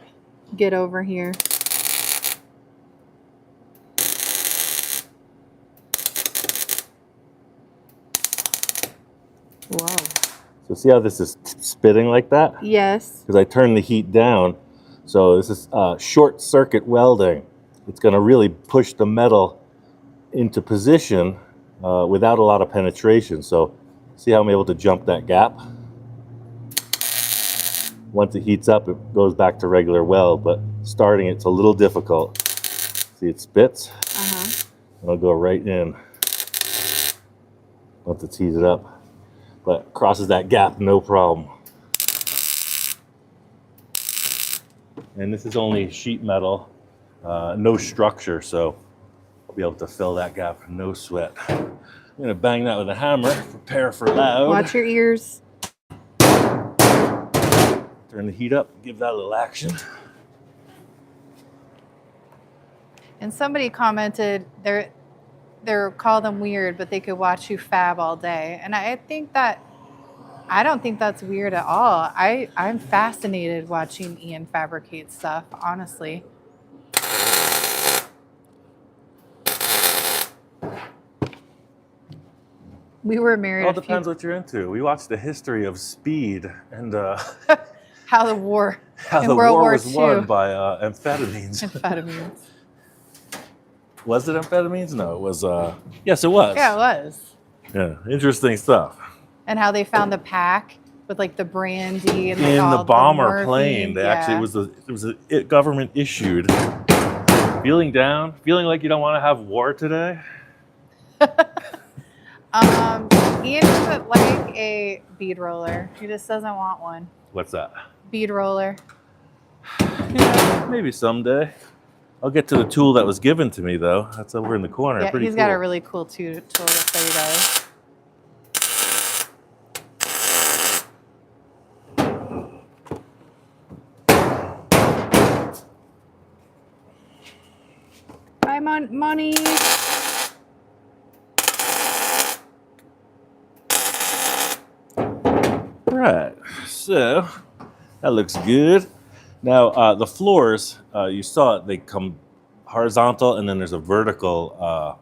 get over here. Whoa.
So see how this is spitting like that?
Yes.
Because I turned the heat down. So this is short circuit welding. It's going to really push the metal into position without a lot of penetration. So see how I'm able to jump that gap? Once it heats up, it goes back to regular weld, but starting it's a little difficult. See, it spits, and I'll go right in once it's heated up. But crosses that gap, no problem. And this is only sheet metal, no structure, so I'll be able to fill that gap, no sweat. I'm gonna bang that with a hammer, prepare for loud.
Watch your ears.
Turn the heat up, give that a little action.
And somebody commented they're call them weird, but they could watch you fab all day. And I don't think that's weird at all. I'm fascinated watching Ian fabricate stuff, honestly. We were married.
It all depends what you're into. We watched the history of speed and
how the war
World War was won by amphetamines.
Amphetamines.
Was it amphetamines? No, it was. Yes, it was.
Yeah, it was.
Yeah, interesting stuff.
And how they found the pack with like the brandy and
in
all
the bomber
the
plane. They actually it was a government issued. Feeling down, feeling like you don't want to have war today.
Ian doesn't like a bead roller. He just doesn't want one.
What's that?
Bead roller.
Yeah, maybe someday. I'll get to the tool that was given to me though. That's over in the corner.
Yeah,
Pretty
he's
cool.
got a really cool tool that he does. Bye, money.
Right, so that looks good. Now the floors, you saw it, they come horizontal and then there's a vertical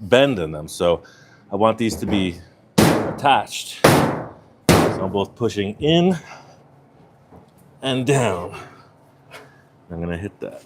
bend in them. So I want these to be attached. So I'm both pushing in and down. I'm gonna hit that.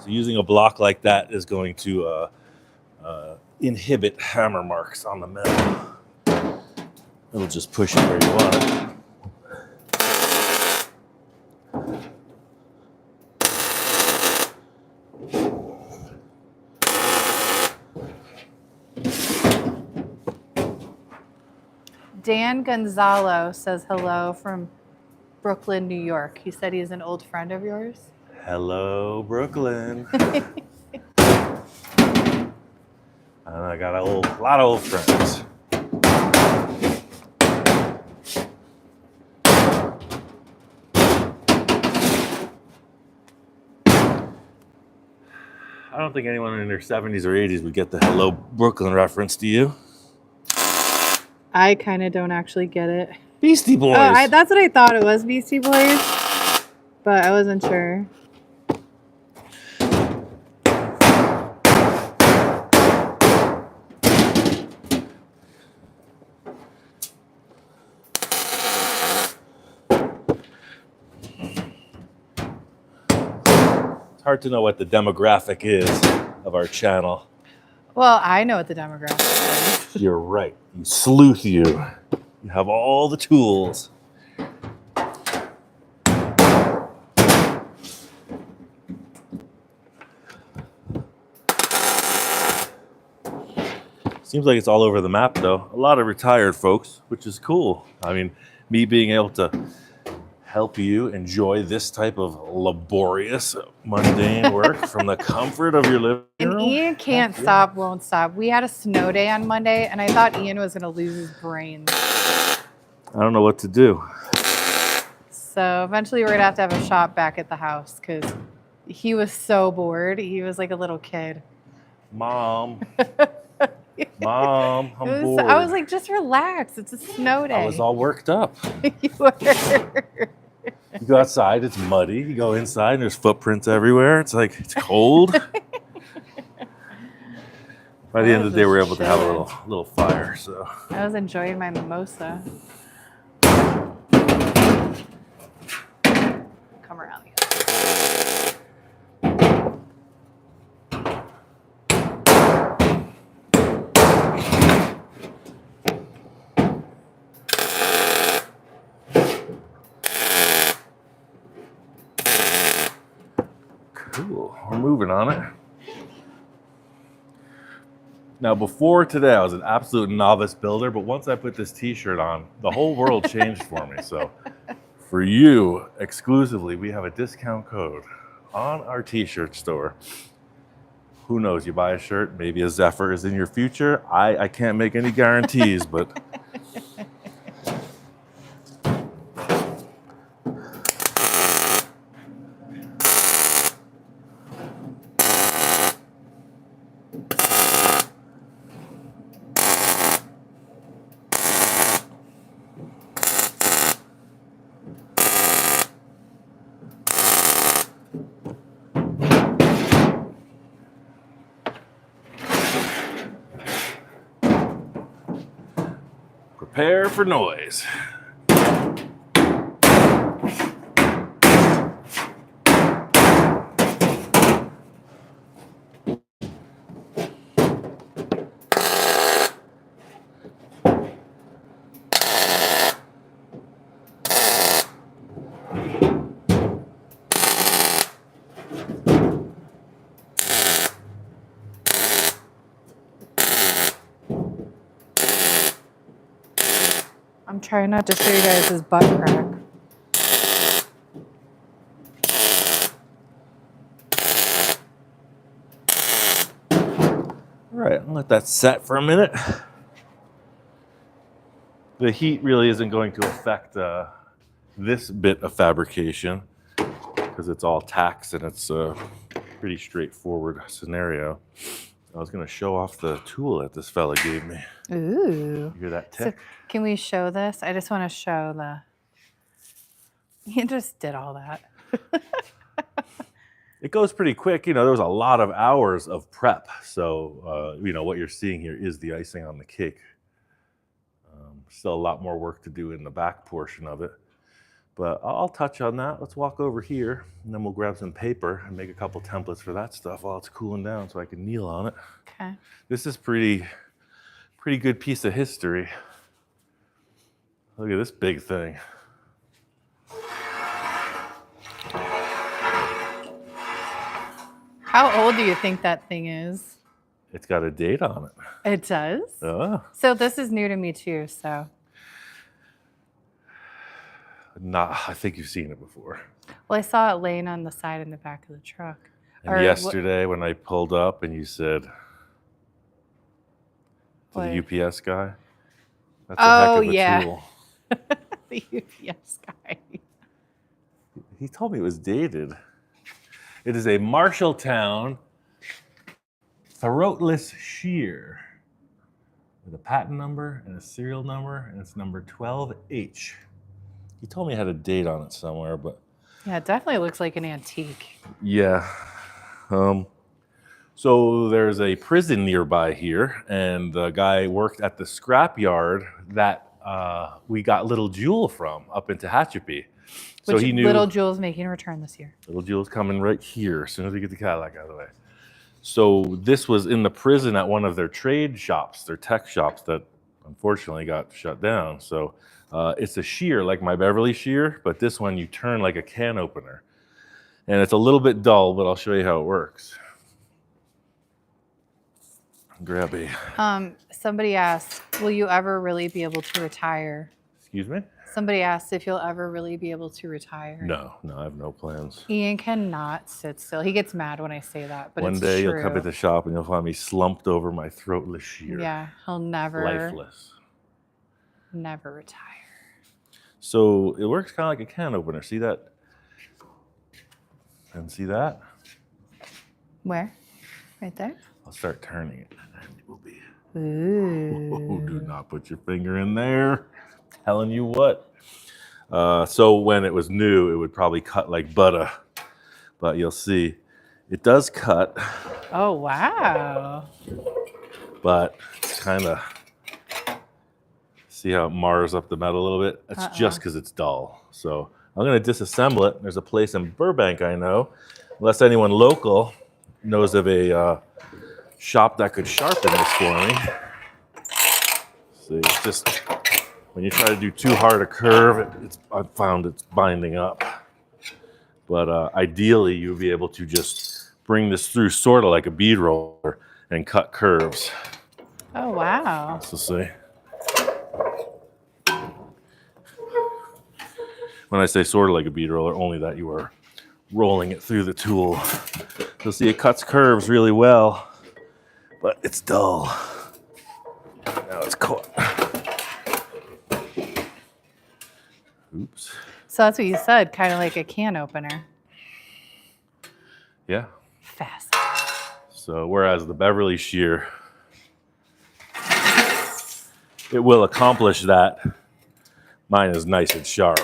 So using a block like that is going to inhibit hammer marks on the metal. It'll just push it where you want it.
Dan Gonzalo says hello from Brooklyn, New York. He said he's an old friend of yours.
Hello, Brooklyn. And I got a lot of old friends. I don't think anyone in their 70s or 80s would get the Hello, Brooklyn reference, do you?
I kind of don't actually get it.
Beastie Boys.
Oh, that's what I thought it was, Beastie Boys. But I wasn't sure.
It's hard to know what the demographic is of our channel.
Well, I know what the demographic is.
You're right. You sleuth you. You have all the tools. Seems like it's all over the map, though. A lot of retired folks, which is cool. I mean, me being able to help you enjoy this type of laborious, mundane work from the comfort of your living room.
And Ian can't stop, won't stop. We had a snow day on Monday, and I thought Ian was going to lose his brains.
I don't know what to do.
So eventually we're going to have a shop back at the house because he was so bored. He was like a little kid.
Mom. Mom, I'm bored.
I was like, just relax. It's a snow day.
I was all worked up.
You were.
You go outside, it's muddy. You go inside, and there's footprints everywhere. It's like, it's cold. By the end of the day, we were able to have a little fire. So
I was enjoying my mimosa. Come around the other.
Cool. We're moving on it. Now, before today, I was an absolute novice builder, but once I put this t-shirt on, the whole world changed for me. So for you, exclusively, we have a discount code on our t-shirt store. Who knows? You buy a shirt, maybe a Zephyr is in your future. I can't make any guarantees, but... Prepare for noise.
I'm trying not to show you guys his butt crack.
All right, I'll let that set for a minute. The heat really isn't going to affect this bit of fabrication because it's all tacks and it's a pretty straightforward scenario. I was going to show off the tool that this fella gave me.
Ooh.
You hear that tick?
So can we show this? I just want to show the... He just did all that.
It goes pretty quick. You know, there was a lot of hours of prep. So, you know, what you're seeing here is the icing on the cake. Still a lot more work to do in the back portion of it. But I'll touch on that. Let's walk over here, and then we'll grab some paper and make a couple templates for that stuff while it's cooling down so I can kneel on it.
Okay.
This is pretty good piece of history. Look at this big thing.
How old do you think that thing is?
It's got a date on it.
It does?
Oh.
So this is new to me too, so.
I think you've seen it before.
Well, I saw it laying on the side in the back of the truck.
And yesterday when I pulled up and you said to the UPS guy, that's a heck of a tool.
The UPS guy.
He told me it was dated. It is a Marshalltown throatless shear with a patent number and a serial number, and it's number 12H. He told me it had a date on it somewhere, but
Yeah, it definitely looks like an antique.
yeah. So there's a prison nearby here, and the guy worked at the scrapyard that we got Little Jewel from up in Tehachapi. So
Which
he knew
Little Jewel's making a return this year.
Little Jewel's coming right here as soon as we get the Cadillac out of the way. So this was in the prison at one of their trade shops, their tech shops that unfortunately got shut down. So it's a shear like my Beverly shear, but this one you turn like a can opener. And it's a little bit dull, but I'll show you how it works. Grab a...
Somebody asked, will you ever really be able to retire?
Excuse me?
Somebody asked if you'll ever really be able to retire.
No, I have no plans.
Ian cannot sit still. He gets mad when I say that, but
One day you'll come at the shop and you'll find me slumped over my throatless shear.
Yeah, he'll never...
Lifeless.
Never retire.
So it works kind of like a can opener. See that? And see that?
Where? Right there?
I'll start turning it and it will be...
Ooh.
Do not put your finger in there. Telling you what. So when it was new, it would probably cut like butter. But you'll see, it does cut.
Oh, wow.
But it's kind of... See how it mars up the metal a little bit? That's just because it's dull. So I'm going to disassemble it. There's a place in Burbank I know, unless anyone local knows of a shop that could sharpen this for me. See, it's just when you try to do too hard a curve, I've found it's binding up. But ideally, you'll be able to just bring this through sort of like a bead roller and cut curves.
Oh, wow.
So see. When I say sort of like a bead roller, only that you are rolling it through the tool. You'll see it cuts curves really well, but it's dull. Now it's caught. Oops.
So that's what you said, kind of like a can opener.
Yeah.
Fast.
So whereas the Beverly shear, it will accomplish that. Mine is nice and sharp.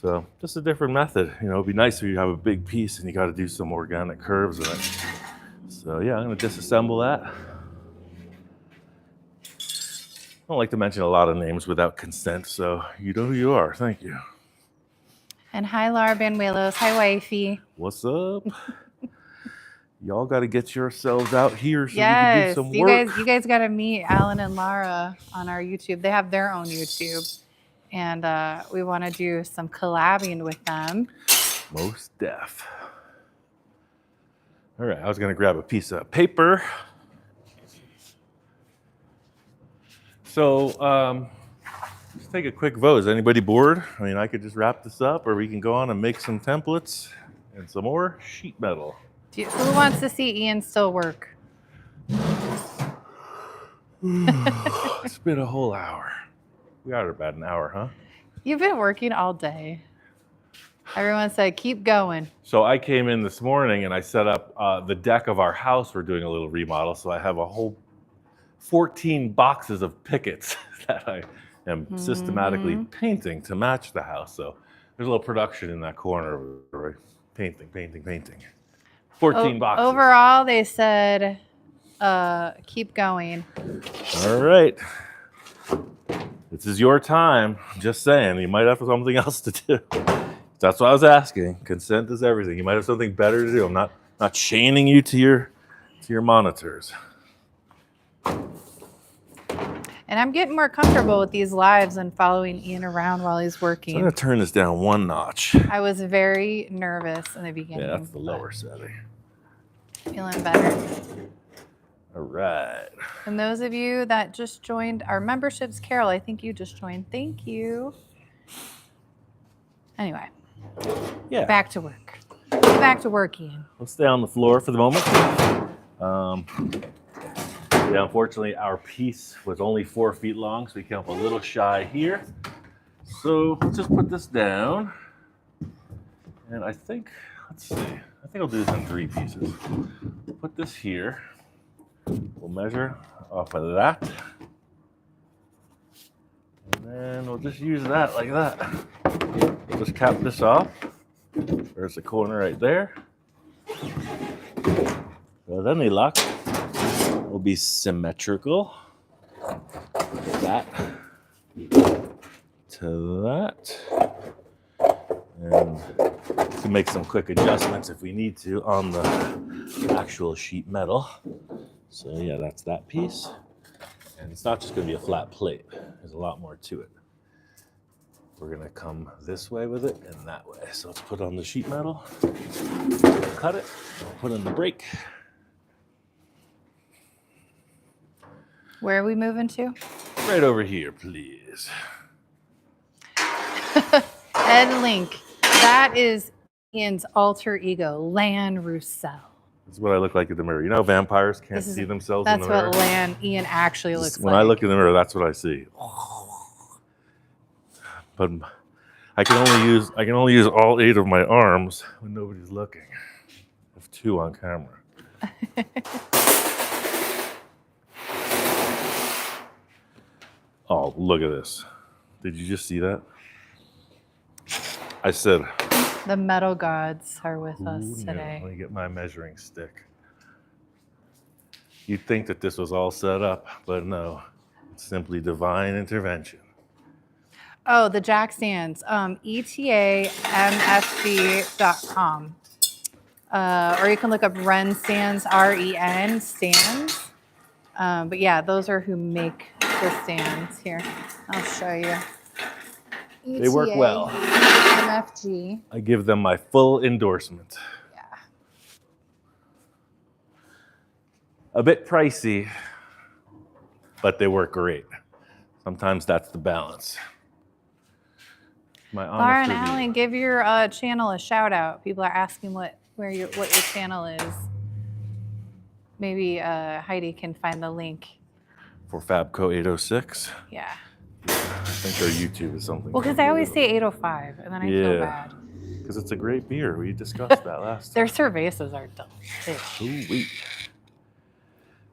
So just a different method. You know, it'd be nice if you have a big piece and you got to do some organic curves in it. So yeah, I'm going to disassemble that. I don't like to mention a lot of names without consent, so you know who you are. Thank you.
And hi, Laura Banuelos. Hi, wifey.
What's up? Y'all got to get yourselves out here so we can do some work.
You guys got to meet Alan and Lara on our YouTube. They have their own YouTube. And we want to do some collabing with them.
Most def. All right, I was going to grab a piece of paper. So let's take a quick vote. Is anybody bored? I mean, I could just wrap this up, or we can go on and make some templates and some more sheet metal.
Who wants to see Ian still work?
It's been a whole hour. We got about an hour, huh?
You've been working all day. Everyone said, keep going.
So I came in this morning and I set up the deck of our house. We're doing a little remodel. So I have a whole 14 boxes of pickets that I am systematically painting to match the house. So there's a little production in that corner. Right? Painting. 14 boxes.
Overall, they said, keep going.
All right. This is your time. Just saying, you might have something else to do. That's what I was asking. Consent is everything. You might have something better to do. I'm not chaining you to your monitors.
And I'm getting more comfortable with these lives and following Ian around while he's working.
So I'm gonna turn this down one notch.
I was very nervous in the beginning.
Yeah, that's the lower setting.
Feeling better.
All right.
And those of you that just joined our memberships, Carol, I think you just joined. Thank you. Anyway,
Yeah.
back to work. Get back to work, Ian.
Let's stay on the floor for the moment. Yeah, unfortunately, our piece was only 4 feet long, so we came up a little shy here. So let's just put this down. And I think, let's see, I think I'll do this in 3 pieces. Put this here. We'll measure off of that. And then we'll just use that like that. We'll just cap this off. There's the corner right there. So then the lock will be symmetrical. That to that. And we can make some quick adjustments if we need to on the actual sheet metal. So yeah, that's that piece. And it's not just going to be a flat plate. There's a lot more to it. We're going to come this way with it and that way. So let's put on the sheet metal, cut it, put in the brake.
Where are we moving to?
Right over here, please.
Ed Link. That is Ian's alter ego, Lan Roussel.
That's what I look like in the mirror. You know, vampires can't see themselves in the mirror.
That's what Ian actually looks like.
When I look in the mirror, that's what I see. But I can only use all 8 of my arms when nobody's looking. I have 2 on camera. Oh, look at this. Did you just see that? I said,
the metal gods are with us today.
Let me get my measuring stick. You'd think that this was all set up, but no. It's simply divine intervention.
Oh, the jack stands. etamfg.com. Or you can look up Ren stands, R-E-N stands. But yeah, those are who make the stands. Here, I'll show you.
They work well.
MFG.
I give them my full endorsement.
Yeah.
A bit pricey, but they work great. Sometimes that's the balance. My
Laura and
honest review.
Alan, give your channel a shout out. People are asking what your channel is. Maybe Heidi can find the link.
For Fabco 806.
Yeah.
I think our YouTube is something.
Well, because I always say 805, and then I feel bad.
Because it's a great beer. We discussed that last time.
Their cervezas are delicious.
Ooh-wee.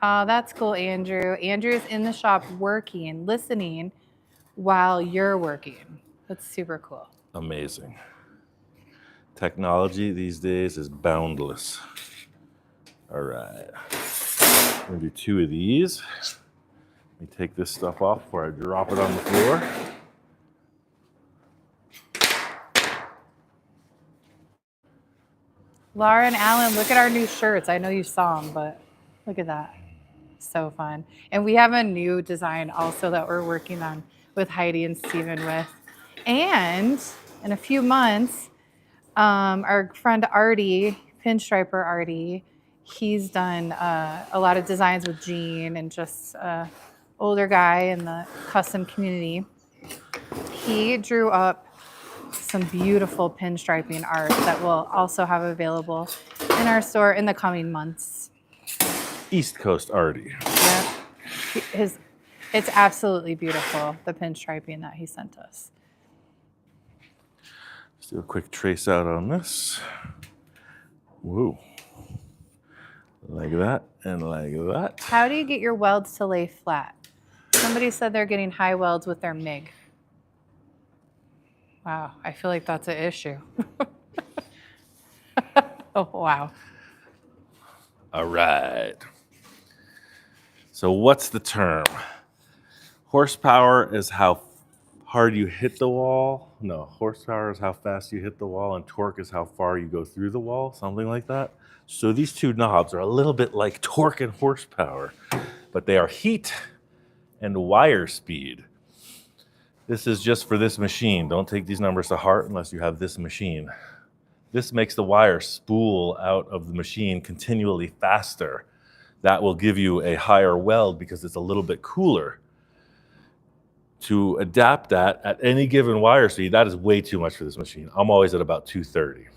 Oh, that's cool, Andrew. Andrew's in the shop working, listening while you're working. That's super cool.
Amazing. Technology these days is boundless. All right. I'm going to do 2 of these. Let me take this stuff off before I drop it on the floor.
Laura and Alan, look at our new shirts. I know you saw them, but look at that. So fun. And we have a new design also that we're working on with Heidi and Steven with. And in a few months, our friend Artie, Pinstriper Artie, he's done a lot of designs with Gene and just older guy in the custom community. He drew up some beautiful pinstriping art that we'll also have available in our store in the coming months.
East Coast Artie.
Yep. It's absolutely beautiful, the pinstriping that he sent us.
Let's do a quick trace out on this. Whoa. Like that and like that.
How do you get your welds to lay flat? Somebody said they're getting high welds with their MIG. Wow, I feel like that's an issue. Oh, wow.
All right. So what's the term? Horsepower is how hard you hit the wall. No, horsepower is how fast you hit the wall, and torque is how far you go through the wall, something like that. So these two knobs are a little bit like torque and horsepower, but they are heat and wire speed. This is just for this machine. Don't take these numbers to heart unless you have this machine. This makes the wire spool out of the machine continually faster. That will give you a higher weld because it's a little bit cooler. To adapt that at any given wire speed, that is way too much for this machine. I'm always at about 230.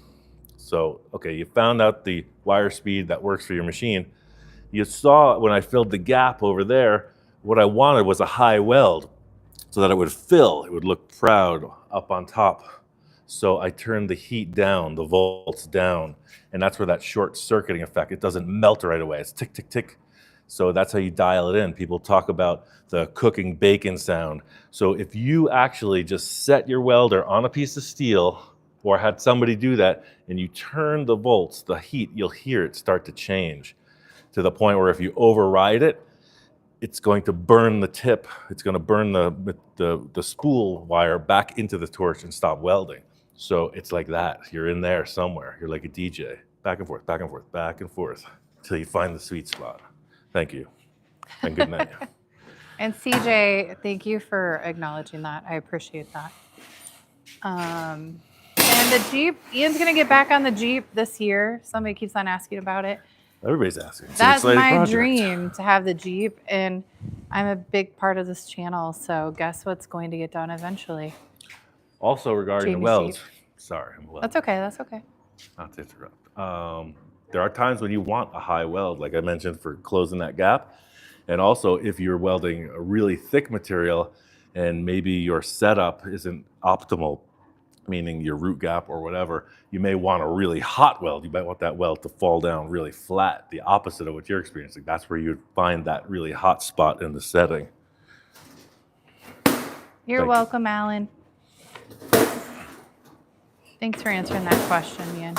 So, okay, you found out the wire speed that works for your machine. You saw when I filled the gap over there, what I wanted was a high weld so that it would fill, it would look proud up on top. So I turned the heat down, the volts down, and that's where that short circuiting effect, it doesn't melt right away. It's tick, tick, tick. So that's how you dial it in. People talk about the cooking bacon sound. So if you actually just set your welder on a piece of steel or had somebody do that and you turn the volts, the heat, you'll hear it start to change to the point where if you override it, it's going to burn the tip. It's going to burn the spool wire back into the torch and stop welding. So it's like that. You're in there somewhere. You're like a DJ. Back and forth, back and forth, back and forth until you find the sweet spot. Thank you, and good night.
And CJ, thank you for acknowledging that. I appreciate that. And the Jeep, Ian's going to get back on the Jeep this year. Somebody keeps on asking about it.
Everybody's asking. It's
That's
an exciting
my
project.
dream, to have the Jeep, and I'm a big part of this channel, so guess what's going to get done eventually?
Also regarding the
Jamie's
welds.
Jeep.
Sorry, I'm welding.
That's okay, that's okay.
Not to interrupt. There are times when you want a high weld, like I mentioned, for closing that gap. And also, if you're welding a really thick material and maybe your setup isn't optimal, meaning your root gap or whatever, you may want a really hot weld. You might want that weld to fall down really flat, the opposite of what you're experiencing. That's where you'd find that really hot spot in the setting.
You're welcome, Alan. Thanks for answering that question, Ian.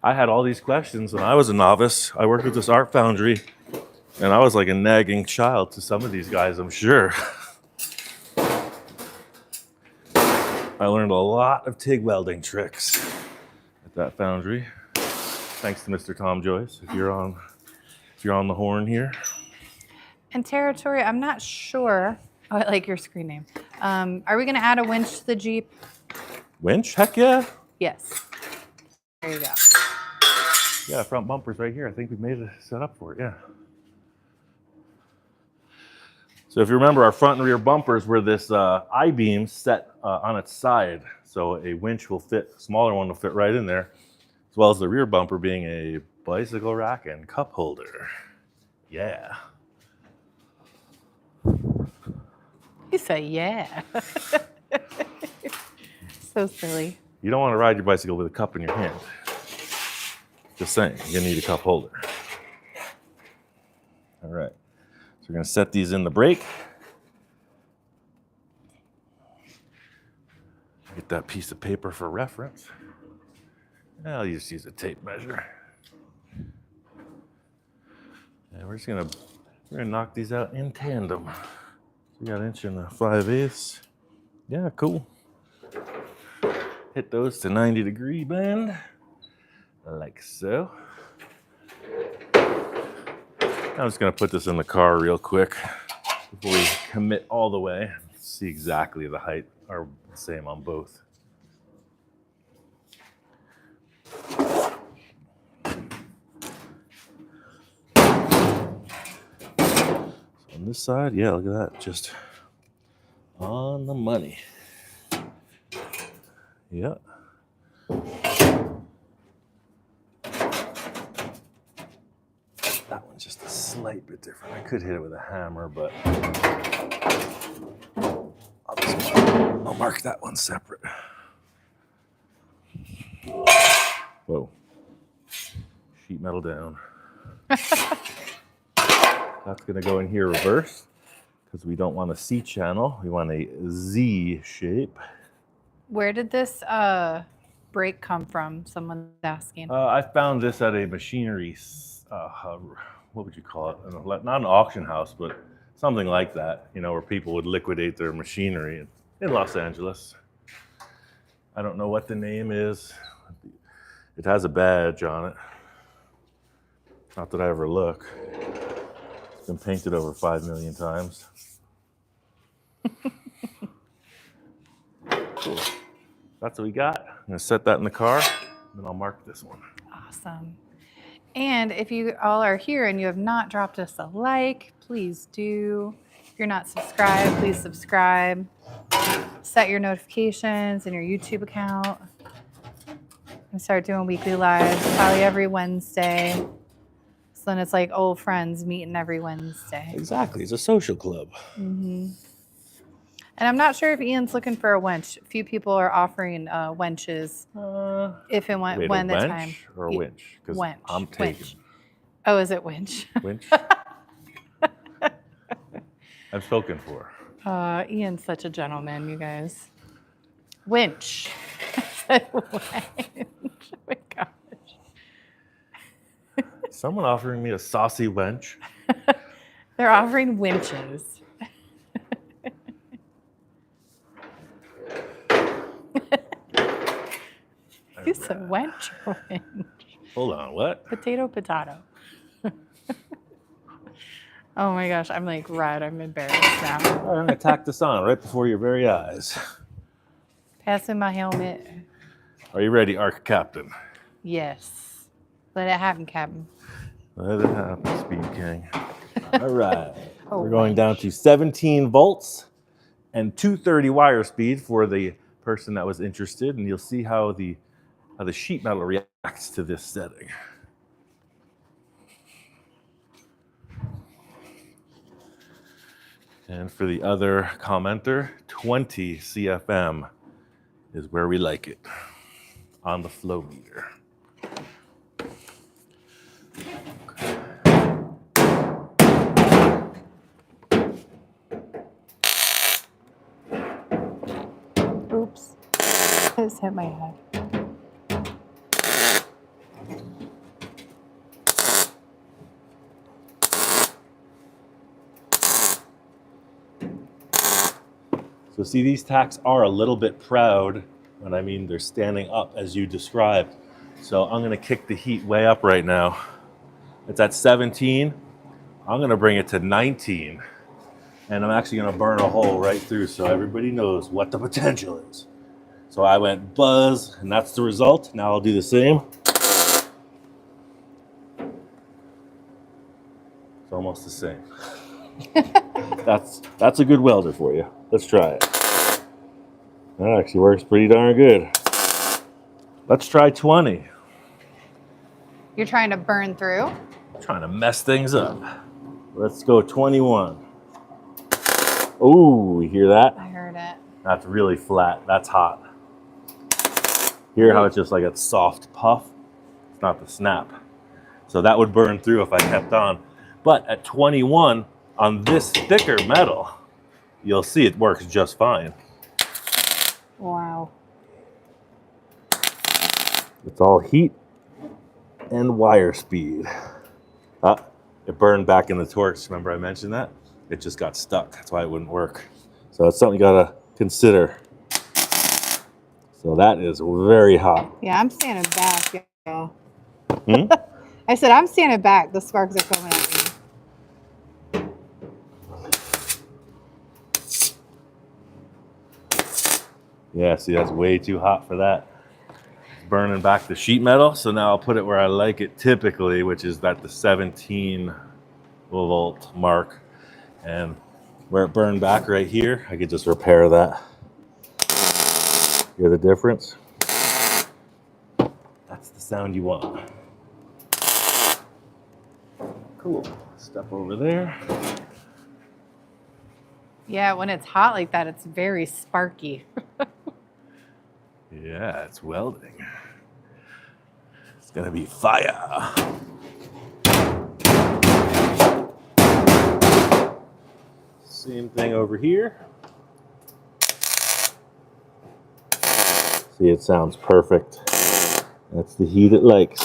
I had all these questions when I was a novice. I worked with this art foundry, and I was like a nagging child to some of these guys, I'm sure. I learned a lot of TIG welding tricks at that foundry. Thanks to Mr. Tom Joyce, if you're on the horn here.
And territory, I'm not sure. Oh, I like your screen name. Are we going to add a winch to the Jeep?
Winch? Heck yeah.
Yes. There you go.
Yeah, front bumper's right here. I think we made it set up for it, yeah. So if you remember, our front and rear bumpers were this I-beam set on its side. So a winch will fit, a smaller one will fit right in there, as well as the rear bumper being a bicycle rack and cup holder. Yeah.
You say yeah. So silly.
You don't want to ride your bicycle with a cup in your hand. Just saying, you need a cup holder. All right. So we're going to set these in the brake. Get that piece of paper for reference. I'll just use a tape measure. And we're gonna knock these out in tandem. So we got 1 inch and 5/8. Yeah, cool. Hit those to 90-degree bend, like so. I'm just gonna put this in the car real quick before we commit all the way. See exactly the height are the same on both. So on this side, yeah, look at that, just on the money. Yeah. That one's just a slight bit different. I could hit it with a hammer, but I'll mark that one separate. Whoa. Sheet metal down. That's going to go in here reverse because we don't want a C channel. We want a Z shape.
Where did this brake come from? Someone's asking.
I found this at a machinery, what would you call it? Not an auction house, but something like that, you know, where people would liquidate their machinery in Los Angeles. I don't know what the name is. It has a badge on it. Not that I ever look. It's been painted over 5 million times. Cool. That's what we got. I'm gonna set that in the car, and then I'll mark this one.
Awesome. And if you all are here and you have not dropped us a like, please do. If you're not subscribed, please subscribe. Set your notifications in your YouTube account. And start doing weekly lives, probably every Wednesday. So then it's like old friends meeting every Wednesday.
Exactly. It's a social club.
Mm-hmm. And I'm not sure if Ian's looking for a wench. A few people are offering wenches if and when,
Wait,
when
a
the
wench
time.
or a winch? Because
Wench.
I'm taking
Winch. Oh, is it winch?
winch. I'm spoken for.
Ian's such a gentleman, you guys. Winch. I said wench. Oh my gosh.
Someone offering me a saucy wench.
They're offering winches. You said wench or winch?
Hold on, what?
Potato, potato. Oh my gosh, I'm like red. I'm embarrassed now.
I'm gonna tack this on right before your very eyes.
Passing my helmet.
Are you ready, Arc Captain?
Yes. Let it happen, Captain.
Let it happen, Speed King. All right.
Oh,
We're going down to 17 volts and 230 wire speed for the person that was interested, and you'll see how the sheet metal reacts to this setting. And for the other commenter, 20 CFM is where we like it on the flow meter.
Oops. I just hit my head.
So see, these tacks are a little bit proud, and I mean they're standing up as you described. So I'm gonna kick the heat way up right now. It's at 17. I'm gonna bring it to 19. And I'm actually gonna burn a hole right through so everybody knows what the potential is. So I went buzz, and that's the result. Now I'll do the same. It's almost the same. That's a good welder for you. Let's try it. That actually works pretty darn good. Let's try 20.
You're trying to burn through?
I'm trying to mess things up. Let's go 21. Oh, you hear that?
I heard it.
That's really flat. That's hot. Hear how it's just like a soft puff? It's not the snap. So that would burn through if I kept on. But at 21, on this thicker metal, you'll see it works just fine.
Wow.
It's all heat and wire speed. It burned back in the torch. Remember I mentioned that? It just got stuck. That's why it wouldn't work. So that's something you gotta consider. So that is very hot.
Yeah, I'm standing back, y'all.
Hmm?
I said I'm standing back. The sparks are coming at me.
Yeah, see, that's way too hot for that. It's burning back the sheet metal. So now I'll put it where I like it typically, which is at the 17 volt mark. And where it burned back right here, I could just repair that. Hear the difference? That's the sound you want. Cool. Step over there.
Yeah, when it's hot like that, it's very sparky.
Yeah, it's welding. It's gonna be fire. Same thing over here. See, it sounds perfect. That's the heat it likes.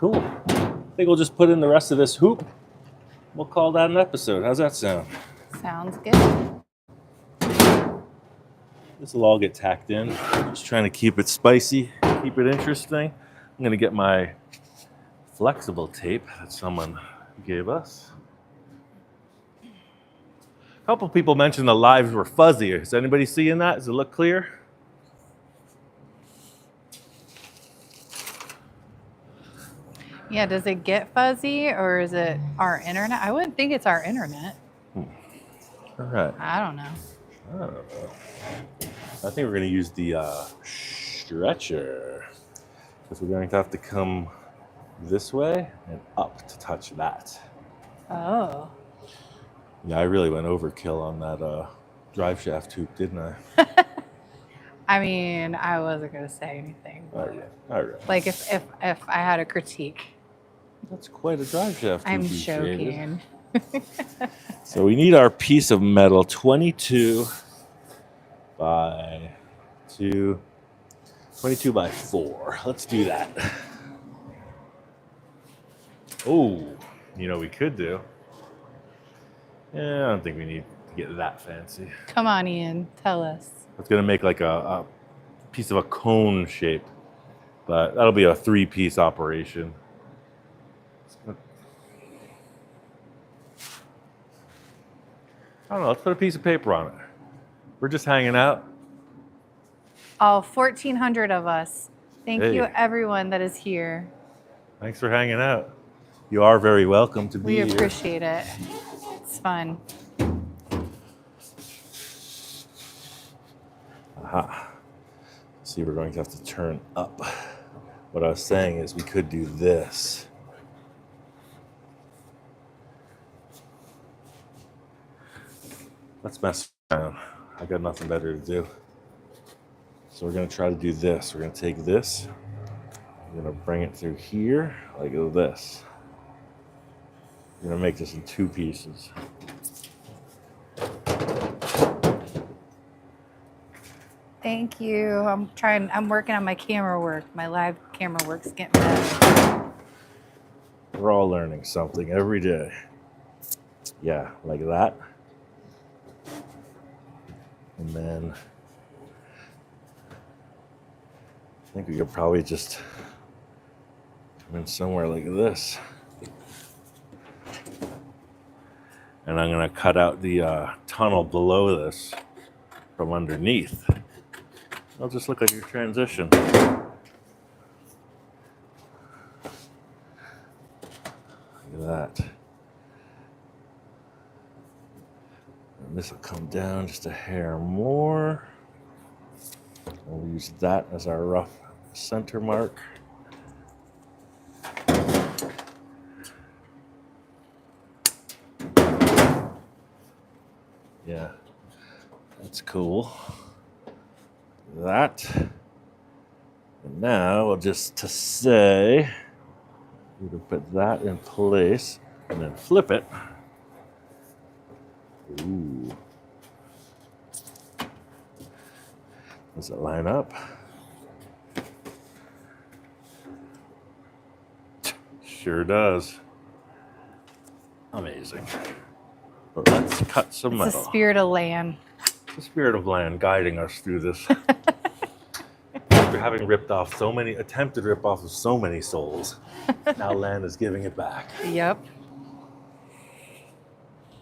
Cool. I think we'll just put in the rest of this hoop. We'll call that an episode. How's that sound?
Sounds good.
This will all get tacked in. Just trying to keep it spicy, keep it interesting. I'm gonna get my flexible tape that someone gave us. A couple people mentioned the lives were fuzzy. Is anybody seeing that? Does it look clear?
Yeah, does it get fuzzy or is it our internet? I wouldn't think it's our internet.
All right.
I don't know.
I don't know. I think we're going to use the stretcher because we're going to have to come this way and up to touch that.
Oh.
Yeah, I really went overkill on that drive shaft hoop, didn't I?
I mean, I wasn't going to say anything.
All right.
Like if I had a critique.
That's quite a drive shaft hoop.
I'm
you created.
joking.
So we need our piece of metal, 22 by 22 by 4. Let's do that. Oh, you know what we could do? Yeah, I don't think we need to get that fancy.
Come on, Ian. Tell us.
It's going to make like a piece of a cone shape, but that'll be a 3-piece operation. I don't know, let's put a piece of paper on it. We're just hanging out.
All 1,400 of us. Thank
Hey.
you, everyone that is here.
Thanks for hanging out. You are very welcome to be
We
here.
appreciate it. It's fun.
Aha. See, we're going to have to turn up. What I was saying is we could do this. Let's mess around. I got nothing better to do. So we're going to try to do this. We're going to take this. We're going to bring it through here like this. We're going to make this in 2 pieces.
Thank you. I'm working on my camera work. My live camera work's getting better.
We're all learning something every day. Yeah, like that. And then I think we could probably just come in somewhere like this. And I'm going to cut out the tunnel below this from underneath. It'll just look like a transition. Look at that. And this will come down just a hair more. We'll use that as our rough center mark. Yeah, that's cool. That. And now we'll just to say, we can put that in place and then flip it. Ooh. Does it line up? Sure does. Amazing. But let's cut some
It's
metal.
the spirit of land.
The spirit of land guiding us through this. After having attempted rip off of so many souls, now land is giving it back.
Yep.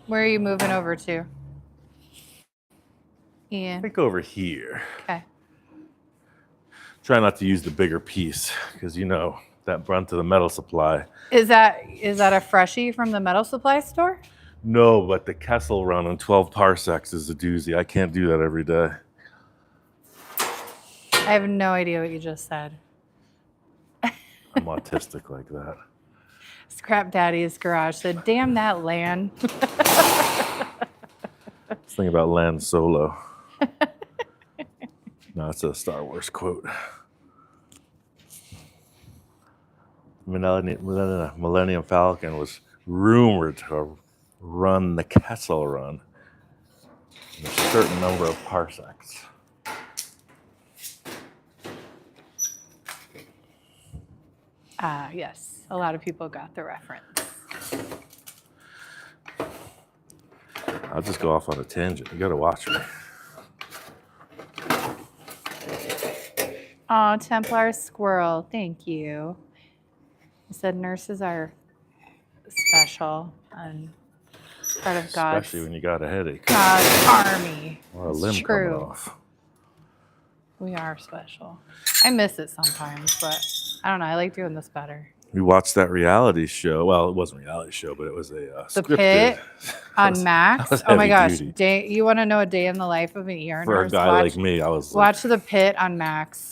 Where are you moving over to?
I
Ian.
think over here.
Okay.
Try not to use the bigger piece because you know that brunt of the metal supply.
Is that a freshie from the metal supply store?
No, but the Kessel run on 12 parsecs is a doozy. I can't do that every day.
I have no idea what you just said.
I'm autistic like that.
Scrap Daddy's garage said, "Damn that land."
Let's think about Land Solo. No, it's a Star Wars quote. Millennium Falcon was rumored to run the Kessel run in a certain number of parsecs.
Yes. A lot of people got the reference.
I'll just go off on a tangent. You gotta watch me.
Oh, Templar Squirrel, thank you. He said nurses are special and part of
Especially when you got a headache
God's army.
or a
It's
limb coming
true.
off.
We are special. I miss it sometimes, but I don't know. I like doing this better.
We watched that reality show. Well, it wasn't a reality show, but it was a
The
scripted.
Pit on Max. Oh my gosh.
Heavy duty.
You want to know a day in the life of an ER
For
nurse?
a guy like me, I was like,
Watch The Pit on Max.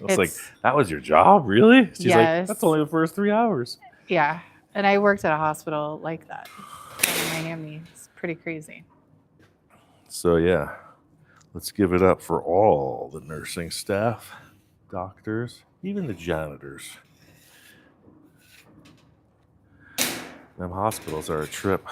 I was like, that was your job? Really? She's like,
Yes.
that's only the first 3 hours.
Yeah. And I worked at a hospital like that in Miami. It's pretty crazy.
So, yeah, let's give it up for all the nursing staff, doctors, even the janitors. Them hospitals are a trip.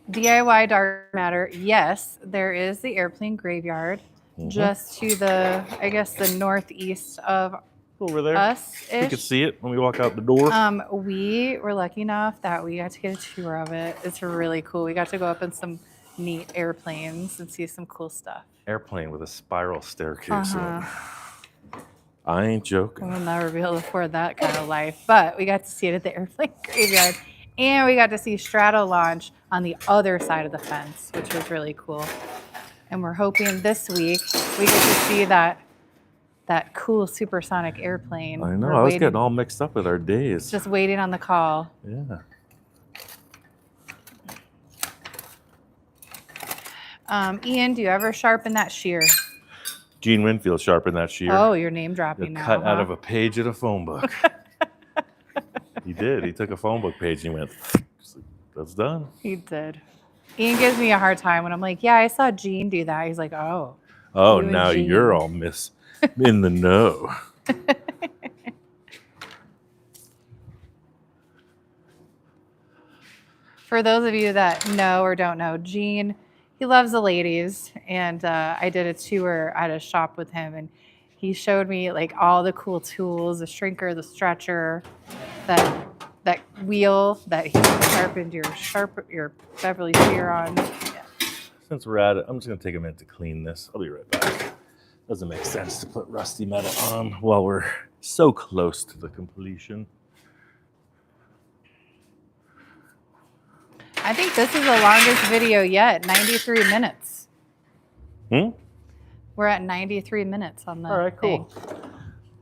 DIY dark matter. Yes, there is the airplane graveyard just to the, I guess, the northeast of
Over there.
us.
We could see it when we walk out the door.
We were lucky enough that we got to get a tour of it. It's really cool. We got to go up in some neat airplanes and see some cool stuff.
Airplane with a spiral staircase.
Uh-huh.
I ain't joking.
We'll never be able to afford that kind of life, but we got to see it at the airplane graveyard. And we got to see Strato launch on the other side of the fence, which was really cool. And we're hoping this week we get to see that cool supersonic airplane.
I know.
We're
I was
waiting,
getting all mixed up with our days.
just waiting on the call.
Yeah.
Ian, do you ever sharpen that shear?
Gene Winfield sharpened that shear.
Oh, you're name dropping now.
Cut out of a page in a phone book. He did. He took a phone book page and he went, that's done.
He did. Ian gives me a hard time when I'm like, yeah, I saw Gene do that. He's like, oh.
Oh,
You and
now
Gene.
you're all in the know.
For those of you that know or don't know, Gene, he loves the ladies. And I did a tour at a shop with him. And he showed me like all the cool tools, the shrinker, the stretcher, that wheel that he sharpened your Beverly shear on. Yeah.
Since we're at it, I'm just going to take a minute to clean this. I'll be right back. Doesn't make sense to put rusty metal on while we're so close to the completion.
I think this is the longest video yet, 93 minutes. We're at 93 minutes on the
All right, cool.
thing.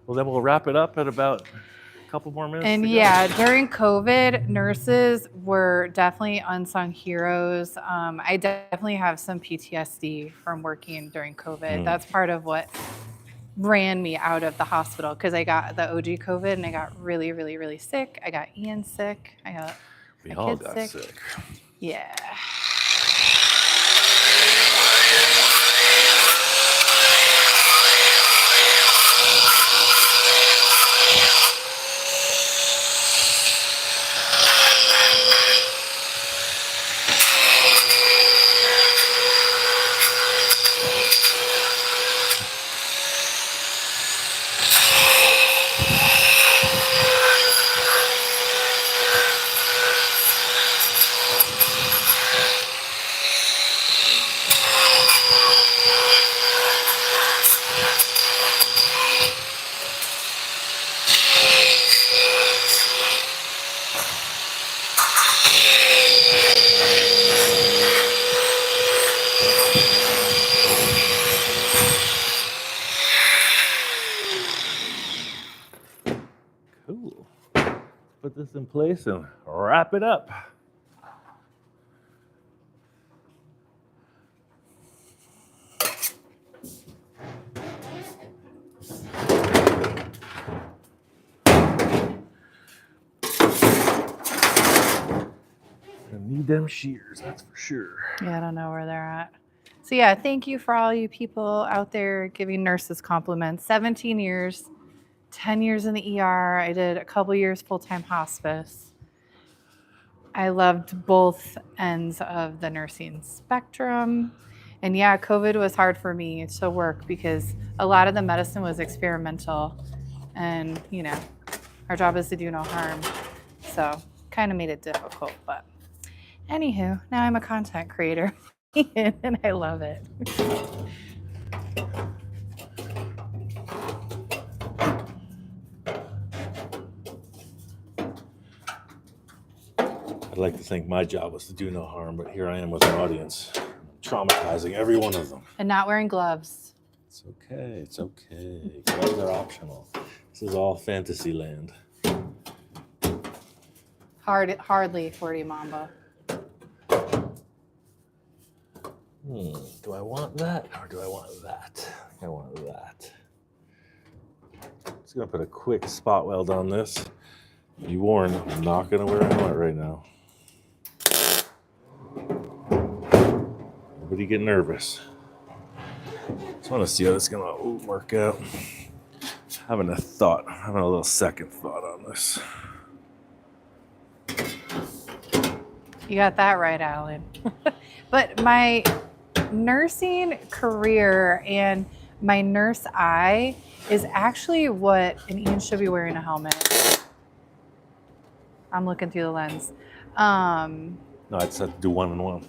Well, then we'll wrap it up at about a couple more minutes.
And
to go.
yeah, during COVID, nurses were definitely unsung heroes. I definitely have some PTSD from working during COVID. That's part of what ran me out of the hospital because I got the OG COVID and I got really, really, really sick. I got Ian sick. I got
We
my
all
kids
got sick.
Yeah.
Cool. Put this in place and wrap it up. I need them shears, that's for sure.
Yeah, I don't know where they're at. So yeah, thank you for all you people out there giving nurses compliments. 17 years, 10 years in the ER. I did a couple years full-time hospice. I loved both ends of the nursing spectrum. And yeah, COVID was hard for me to work because a lot of the medicine was experimental. And, you know, Our job is to do no harm. So kind of made it difficult, but anywho, now I'm a content creator and I love it.
I'd like to think my job was to do no harm, but here I am with an audience, traumatizing every one of them.
And not wearing gloves.
It's okay. It's okay. Gloves are optional. This is all fantasy land.
Hardly 40 Mamba.
Do I want that or do I want that? I think I want that. Just gonna put a quick spot weld on this. Be warned, I'm not gonna wear a helmet right now. Nobody get nervous. Just want to see how this is gonna work out. Having a little second thought on this.
You got that right, Alan. But my nursing career and my nurse eye is actually what, and Ian should be wearing a helmet. I'm looking through the lens.
No, I just have to do one and one.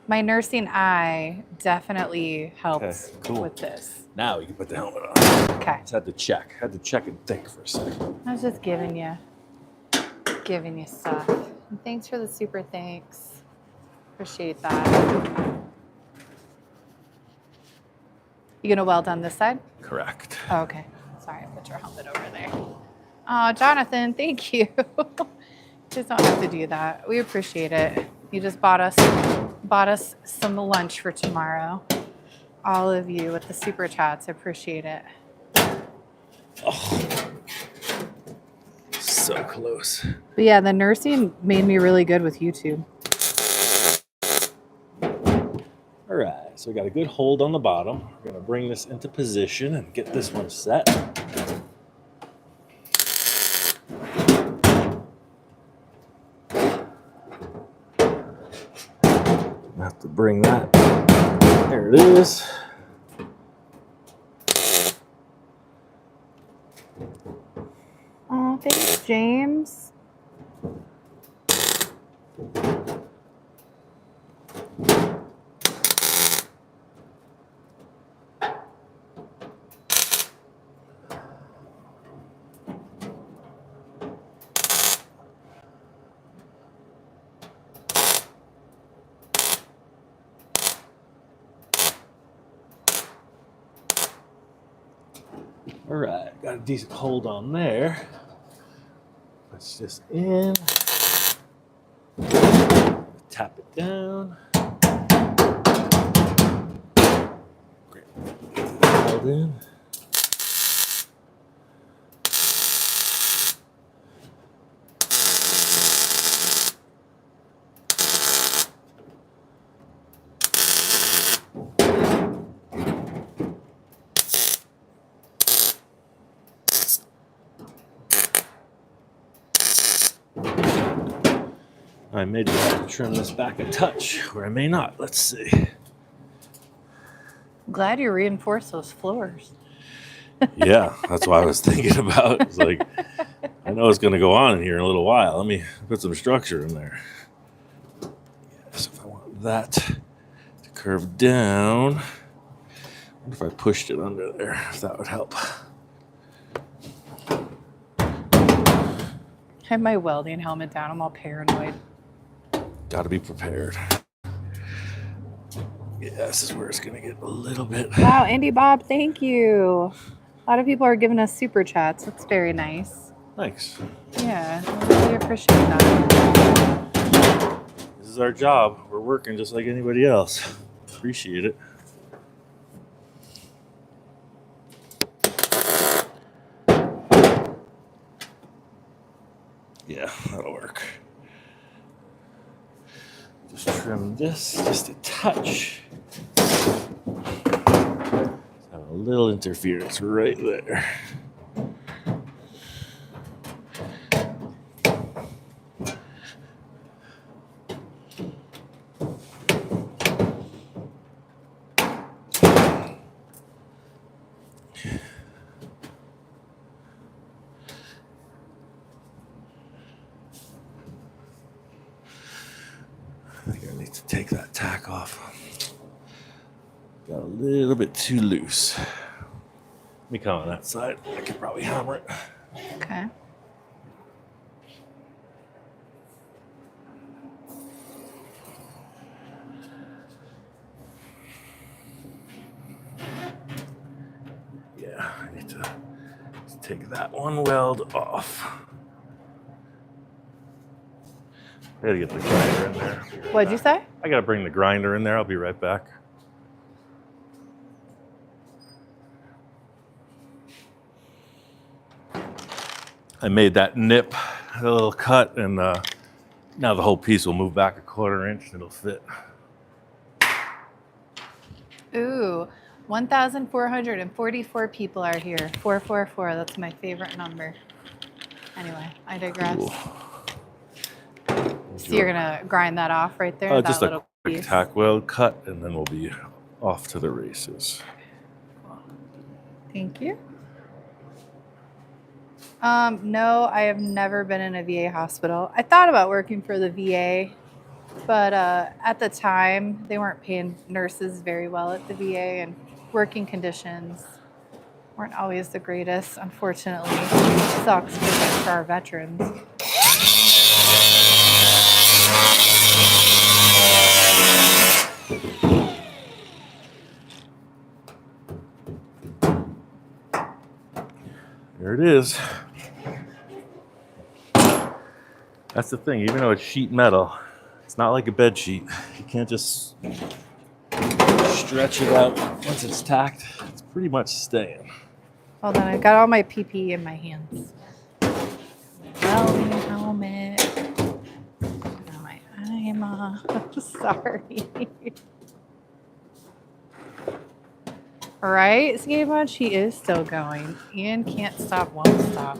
My nursing eye definitely helps
Okay, cool.
with this.
Now we can put the helmet on.
Okay.
Just had to check. Had to check and think for a second.
I was just giving you stuff. And thanks for the super thanks. Appreciate that. You gonna weld on this side?
Correct.
Oh, okay. Sorry, I put your helmet over there. Oh, Jonathan, thank you. Just don't have to do that. We appreciate it. You just bought us some lunch for tomorrow. All of you with the super chats, appreciate it.
Oh, so close.
But yeah, the nursing made me really good with YouTube.
All right, so we got a good hold on the bottom. We're gonna bring this into position and get this one set. I have to bring that. There it is.
Oh, thanks, James.
All right, got a decent hold on there. Push this in. Tap it down. Great. Hold in. I may just have to trim this back a touch, or I may not. Let's see.
Glad you reinforced those floors.
Yeah, that's what I was thinking about. It's like, I know it's going to go on in here in a little while. Let me put some structure in there. Yeah, so if I want that to curve down, I wonder if I pushed it under there, if that would help.
I have my welding helmet down. I'm all paranoid.
Got to be prepared. Yeah, this is where it's going to get a little bit.
Wow, Andy Bob, thank you. A lot of people are giving us super chats. That's very nice.
Thanks.
Yeah, I really appreciate that.
This is our job. We're working just like anybody else. Appreciate it. Yeah, that'll work. Just trim this just a touch. Have a little interference right there. I think I need to take that tack off. Got a little bit too loose. Let me come on that side. I could probably hammer it.
Okay.
Yeah, I need to take that one weld off. I gotta get the grinder in there.
What'd you say?
I gotta bring the grinder in there. I'll be right back. I made that nip, a little cut, and now the whole piece will move back a 1/4 inch and it'll fit.
Ooh, 1,444 people are here. 444, that's my favorite number. Anyway, I digress.
Cool.
So you're gonna grind that off right there? That
Just a
little
quick
piece?
tack weld cut, and then we'll be off to the races.
Thank you. No, I have never been in a VA hospital. I thought about working for the VA, but at the time, they weren't paying nurses very well at the VA, and working conditions weren't always the greatest, unfortunately. It sucks for our veterans.
There it is. That's the thing, even though it's sheet metal, it's not like a bed sheet. You can't just stretch it out. Once it's tacked, it's pretty much staying.
Hold on, I've got all my PPE in my hands. Welding helmet. Oh, my I'm sorry. Right, Skateboard? She is still going. Ian can't stop, won't stop.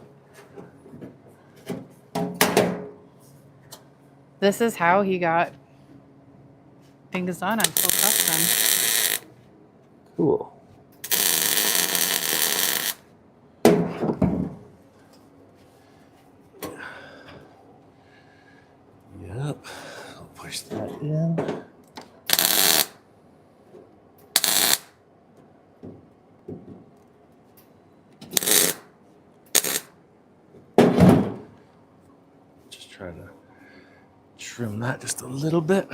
This is how he got things done on full custom.
Cool. Yep. I'll push that in. Just try to trim that just a little bit.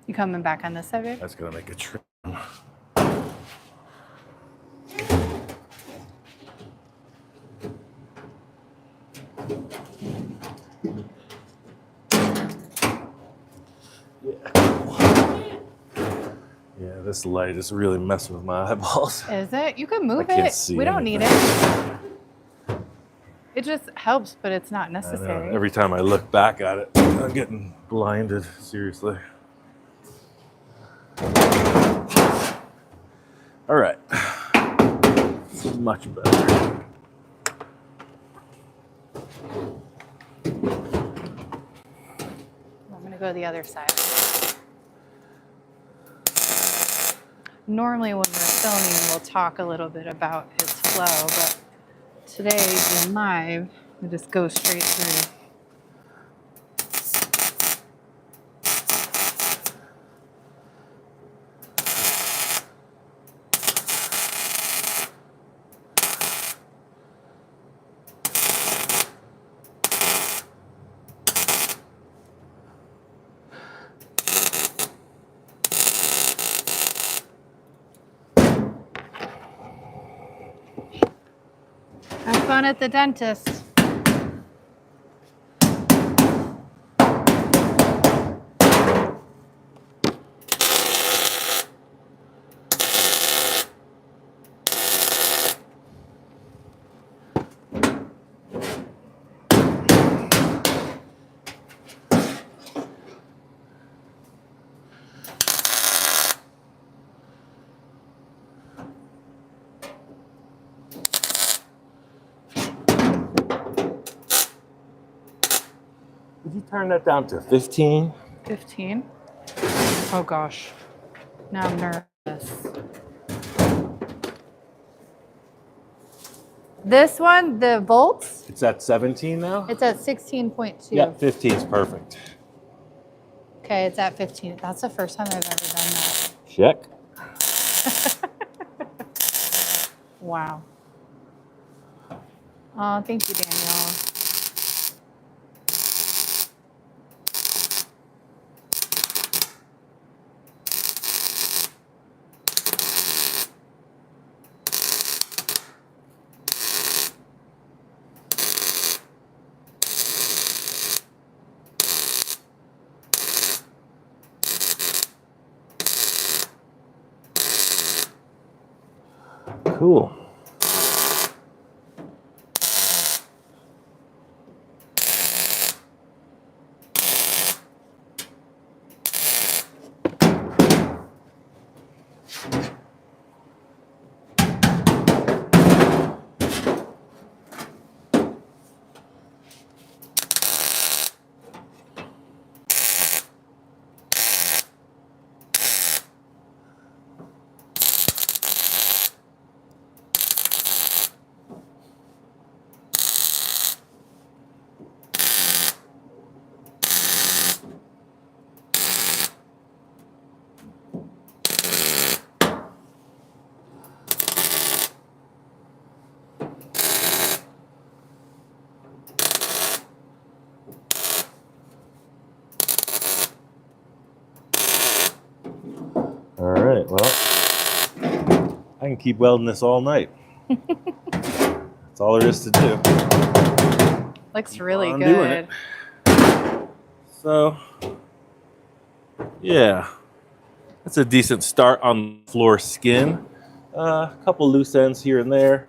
You coming back on this side, babe?
That's gonna make a trim. Yeah, this light is really messing with my eyeballs.
Is it? You can move
I can't
it.
see
We don't
anything.
need it. It just helps, but it's not
I know.
necessary.
Every time I look back at it, I'm getting blinded. Seriously. All right. Much better.
I'm going to go the other side. Normally when we're filming, we'll talk a little bit about his flow, but today in live, we just go straight through. Have fun at the dentist.
Did you turn that down to 15?
15. Oh gosh. Now I'm nervous. This one, the volts,
It's at 17 now?
it's at 16.2.
Yeah, 15 is perfect.
Okay, it's at 15. That's the first time I've ever done that.
Check.
Wow. Oh, thank you, Daniel.
Cool. All right, well, I can keep welding this all night. That's all there is to do.
Looks really
I'm doing
good.
it. So, yeah, that's a decent start on the floor skin. A couple loose ends here and there,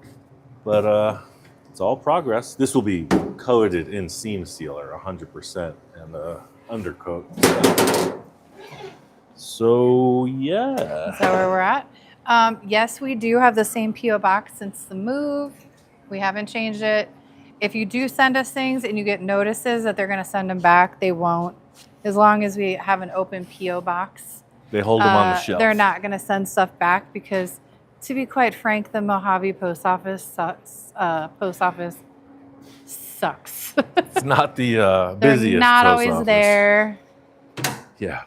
but it's all progress. This will be coated in seam sealer 100% and undercoat. So, yeah.
Is that where we're at? Yes, we do have the same P.O. box since the move. We haven't changed it. If you do send us things and you get notices that they're going to send them back, they won't. As long as we have an open P.O. box.
They hold them on the shelf.
They're not going to send stuff back because, to be quite frank, the Mojave post office sucks.
It's not the
They're
busiest
not
post
always
office.
there.
Yeah.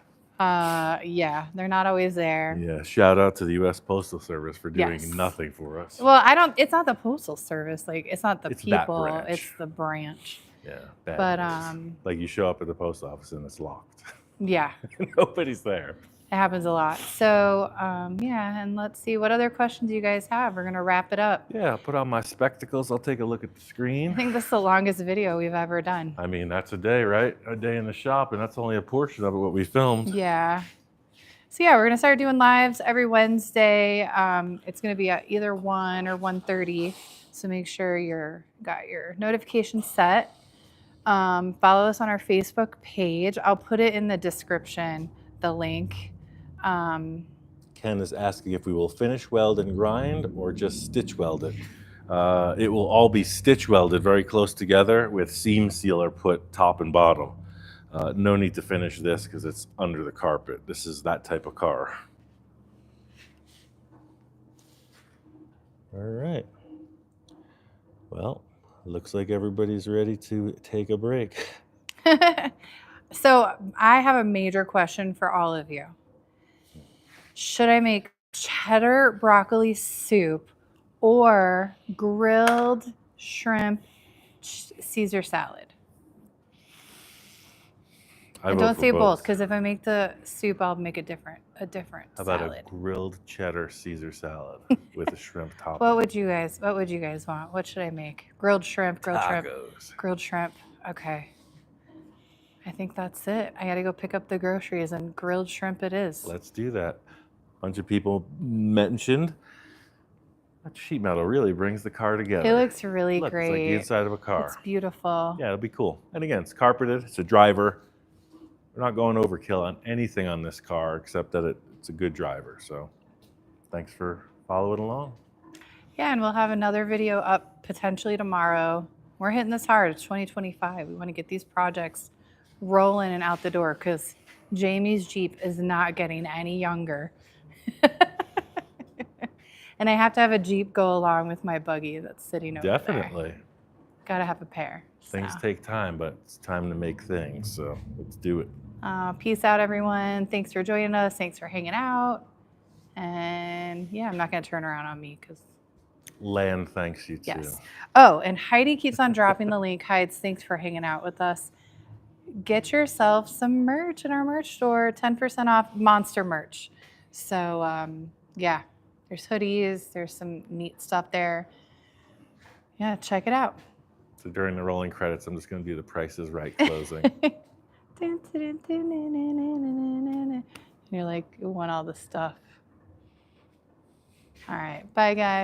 Yeah, they're not always there.
Yeah. Shout out to the U.S. Postal Service for doing
Yes.
nothing for us.
Well, it's not the postal service. Like, it's not the
It's that
people.
branch.
It's the branch.
Yeah. Bad
But
news. Like you show up at the post office and it's locked.
yeah,
Nobody's there.
it happens a lot. So yeah, and let's see what other questions you guys have. We're gonna wrap it up.
Yeah. I'll put on my spectacles. I'll take a look at the
I
screen.
think this is the longest video we've ever done.
I mean, that's a day, right? A day in the shop, and that's only a portion of it what we filmed.
Yeah. So yeah, we're gonna start doing lives every Wednesday. It's gonna be at either 1 or 1:30. So make sure you're got your notifications set. Follow us on our Facebook page. I'll put it in the description, the link.
Ken is asking if we will finish weld and grind or just stitch weld it. It will all be stitch welded very close together with seam sealer put top and bottom. No need to finish this because it's under the carpet. This is that type of car. All right. Well, looks like everybody's ready to take a break.
So I have a major question for all of you. Should I make cheddar broccoli soup or grilled shrimp Caesar salad? And don't say both, because if I make the soup, I'll make a different
How about
salad.
a grilled cheddar Caesar salad with a shrimp topping?
What would you guys want? What should I make? Grilled shrimp.
Tacos.
Grilled shrimp. Okay. I think that's it. I got to go pick up the groceries and grilled shrimp it is.
Let's do that. A bunch of people mentioned that sheet metal really brings the car together.
It looks really
Look,
great.
It's like the inside of a car.
It's beautiful.
Yeah, it'll be cool. And again, it's carpeted. It's a driver. We're not going overkill on anything on this car except that it's a good driver. So thanks for following along.
Yeah, and we'll have another video up potentially tomorrow. We're hitting this hard. It's 2025. We want to get these projects rolling and out the door because Jamie's Jeep is not getting any younger. And I have to have a Jeep go along with my buggy that's sitting over there.
Definitely.
Gotta have a pair.
Things
so.
take time, but it's time to make things. So let's do it.
Peace out, everyone. Thanks for joining us. Thanks for hanging out. And yeah, I'm not going to turn around on me because.
Land thanks you too.
Yes. Oh, and Heidi keeps on dropping the link. Heids, thanks for hanging out with us. Get yourself some merch in our merch store, 10% off monster merch. So yeah, there's hoodies. There's some neat stuff there. Yeah, check it out.
So during the rolling credits, I'm just going to do the Price is Right closing.
And you're like, you want all the stuff. All right. Bye, guys.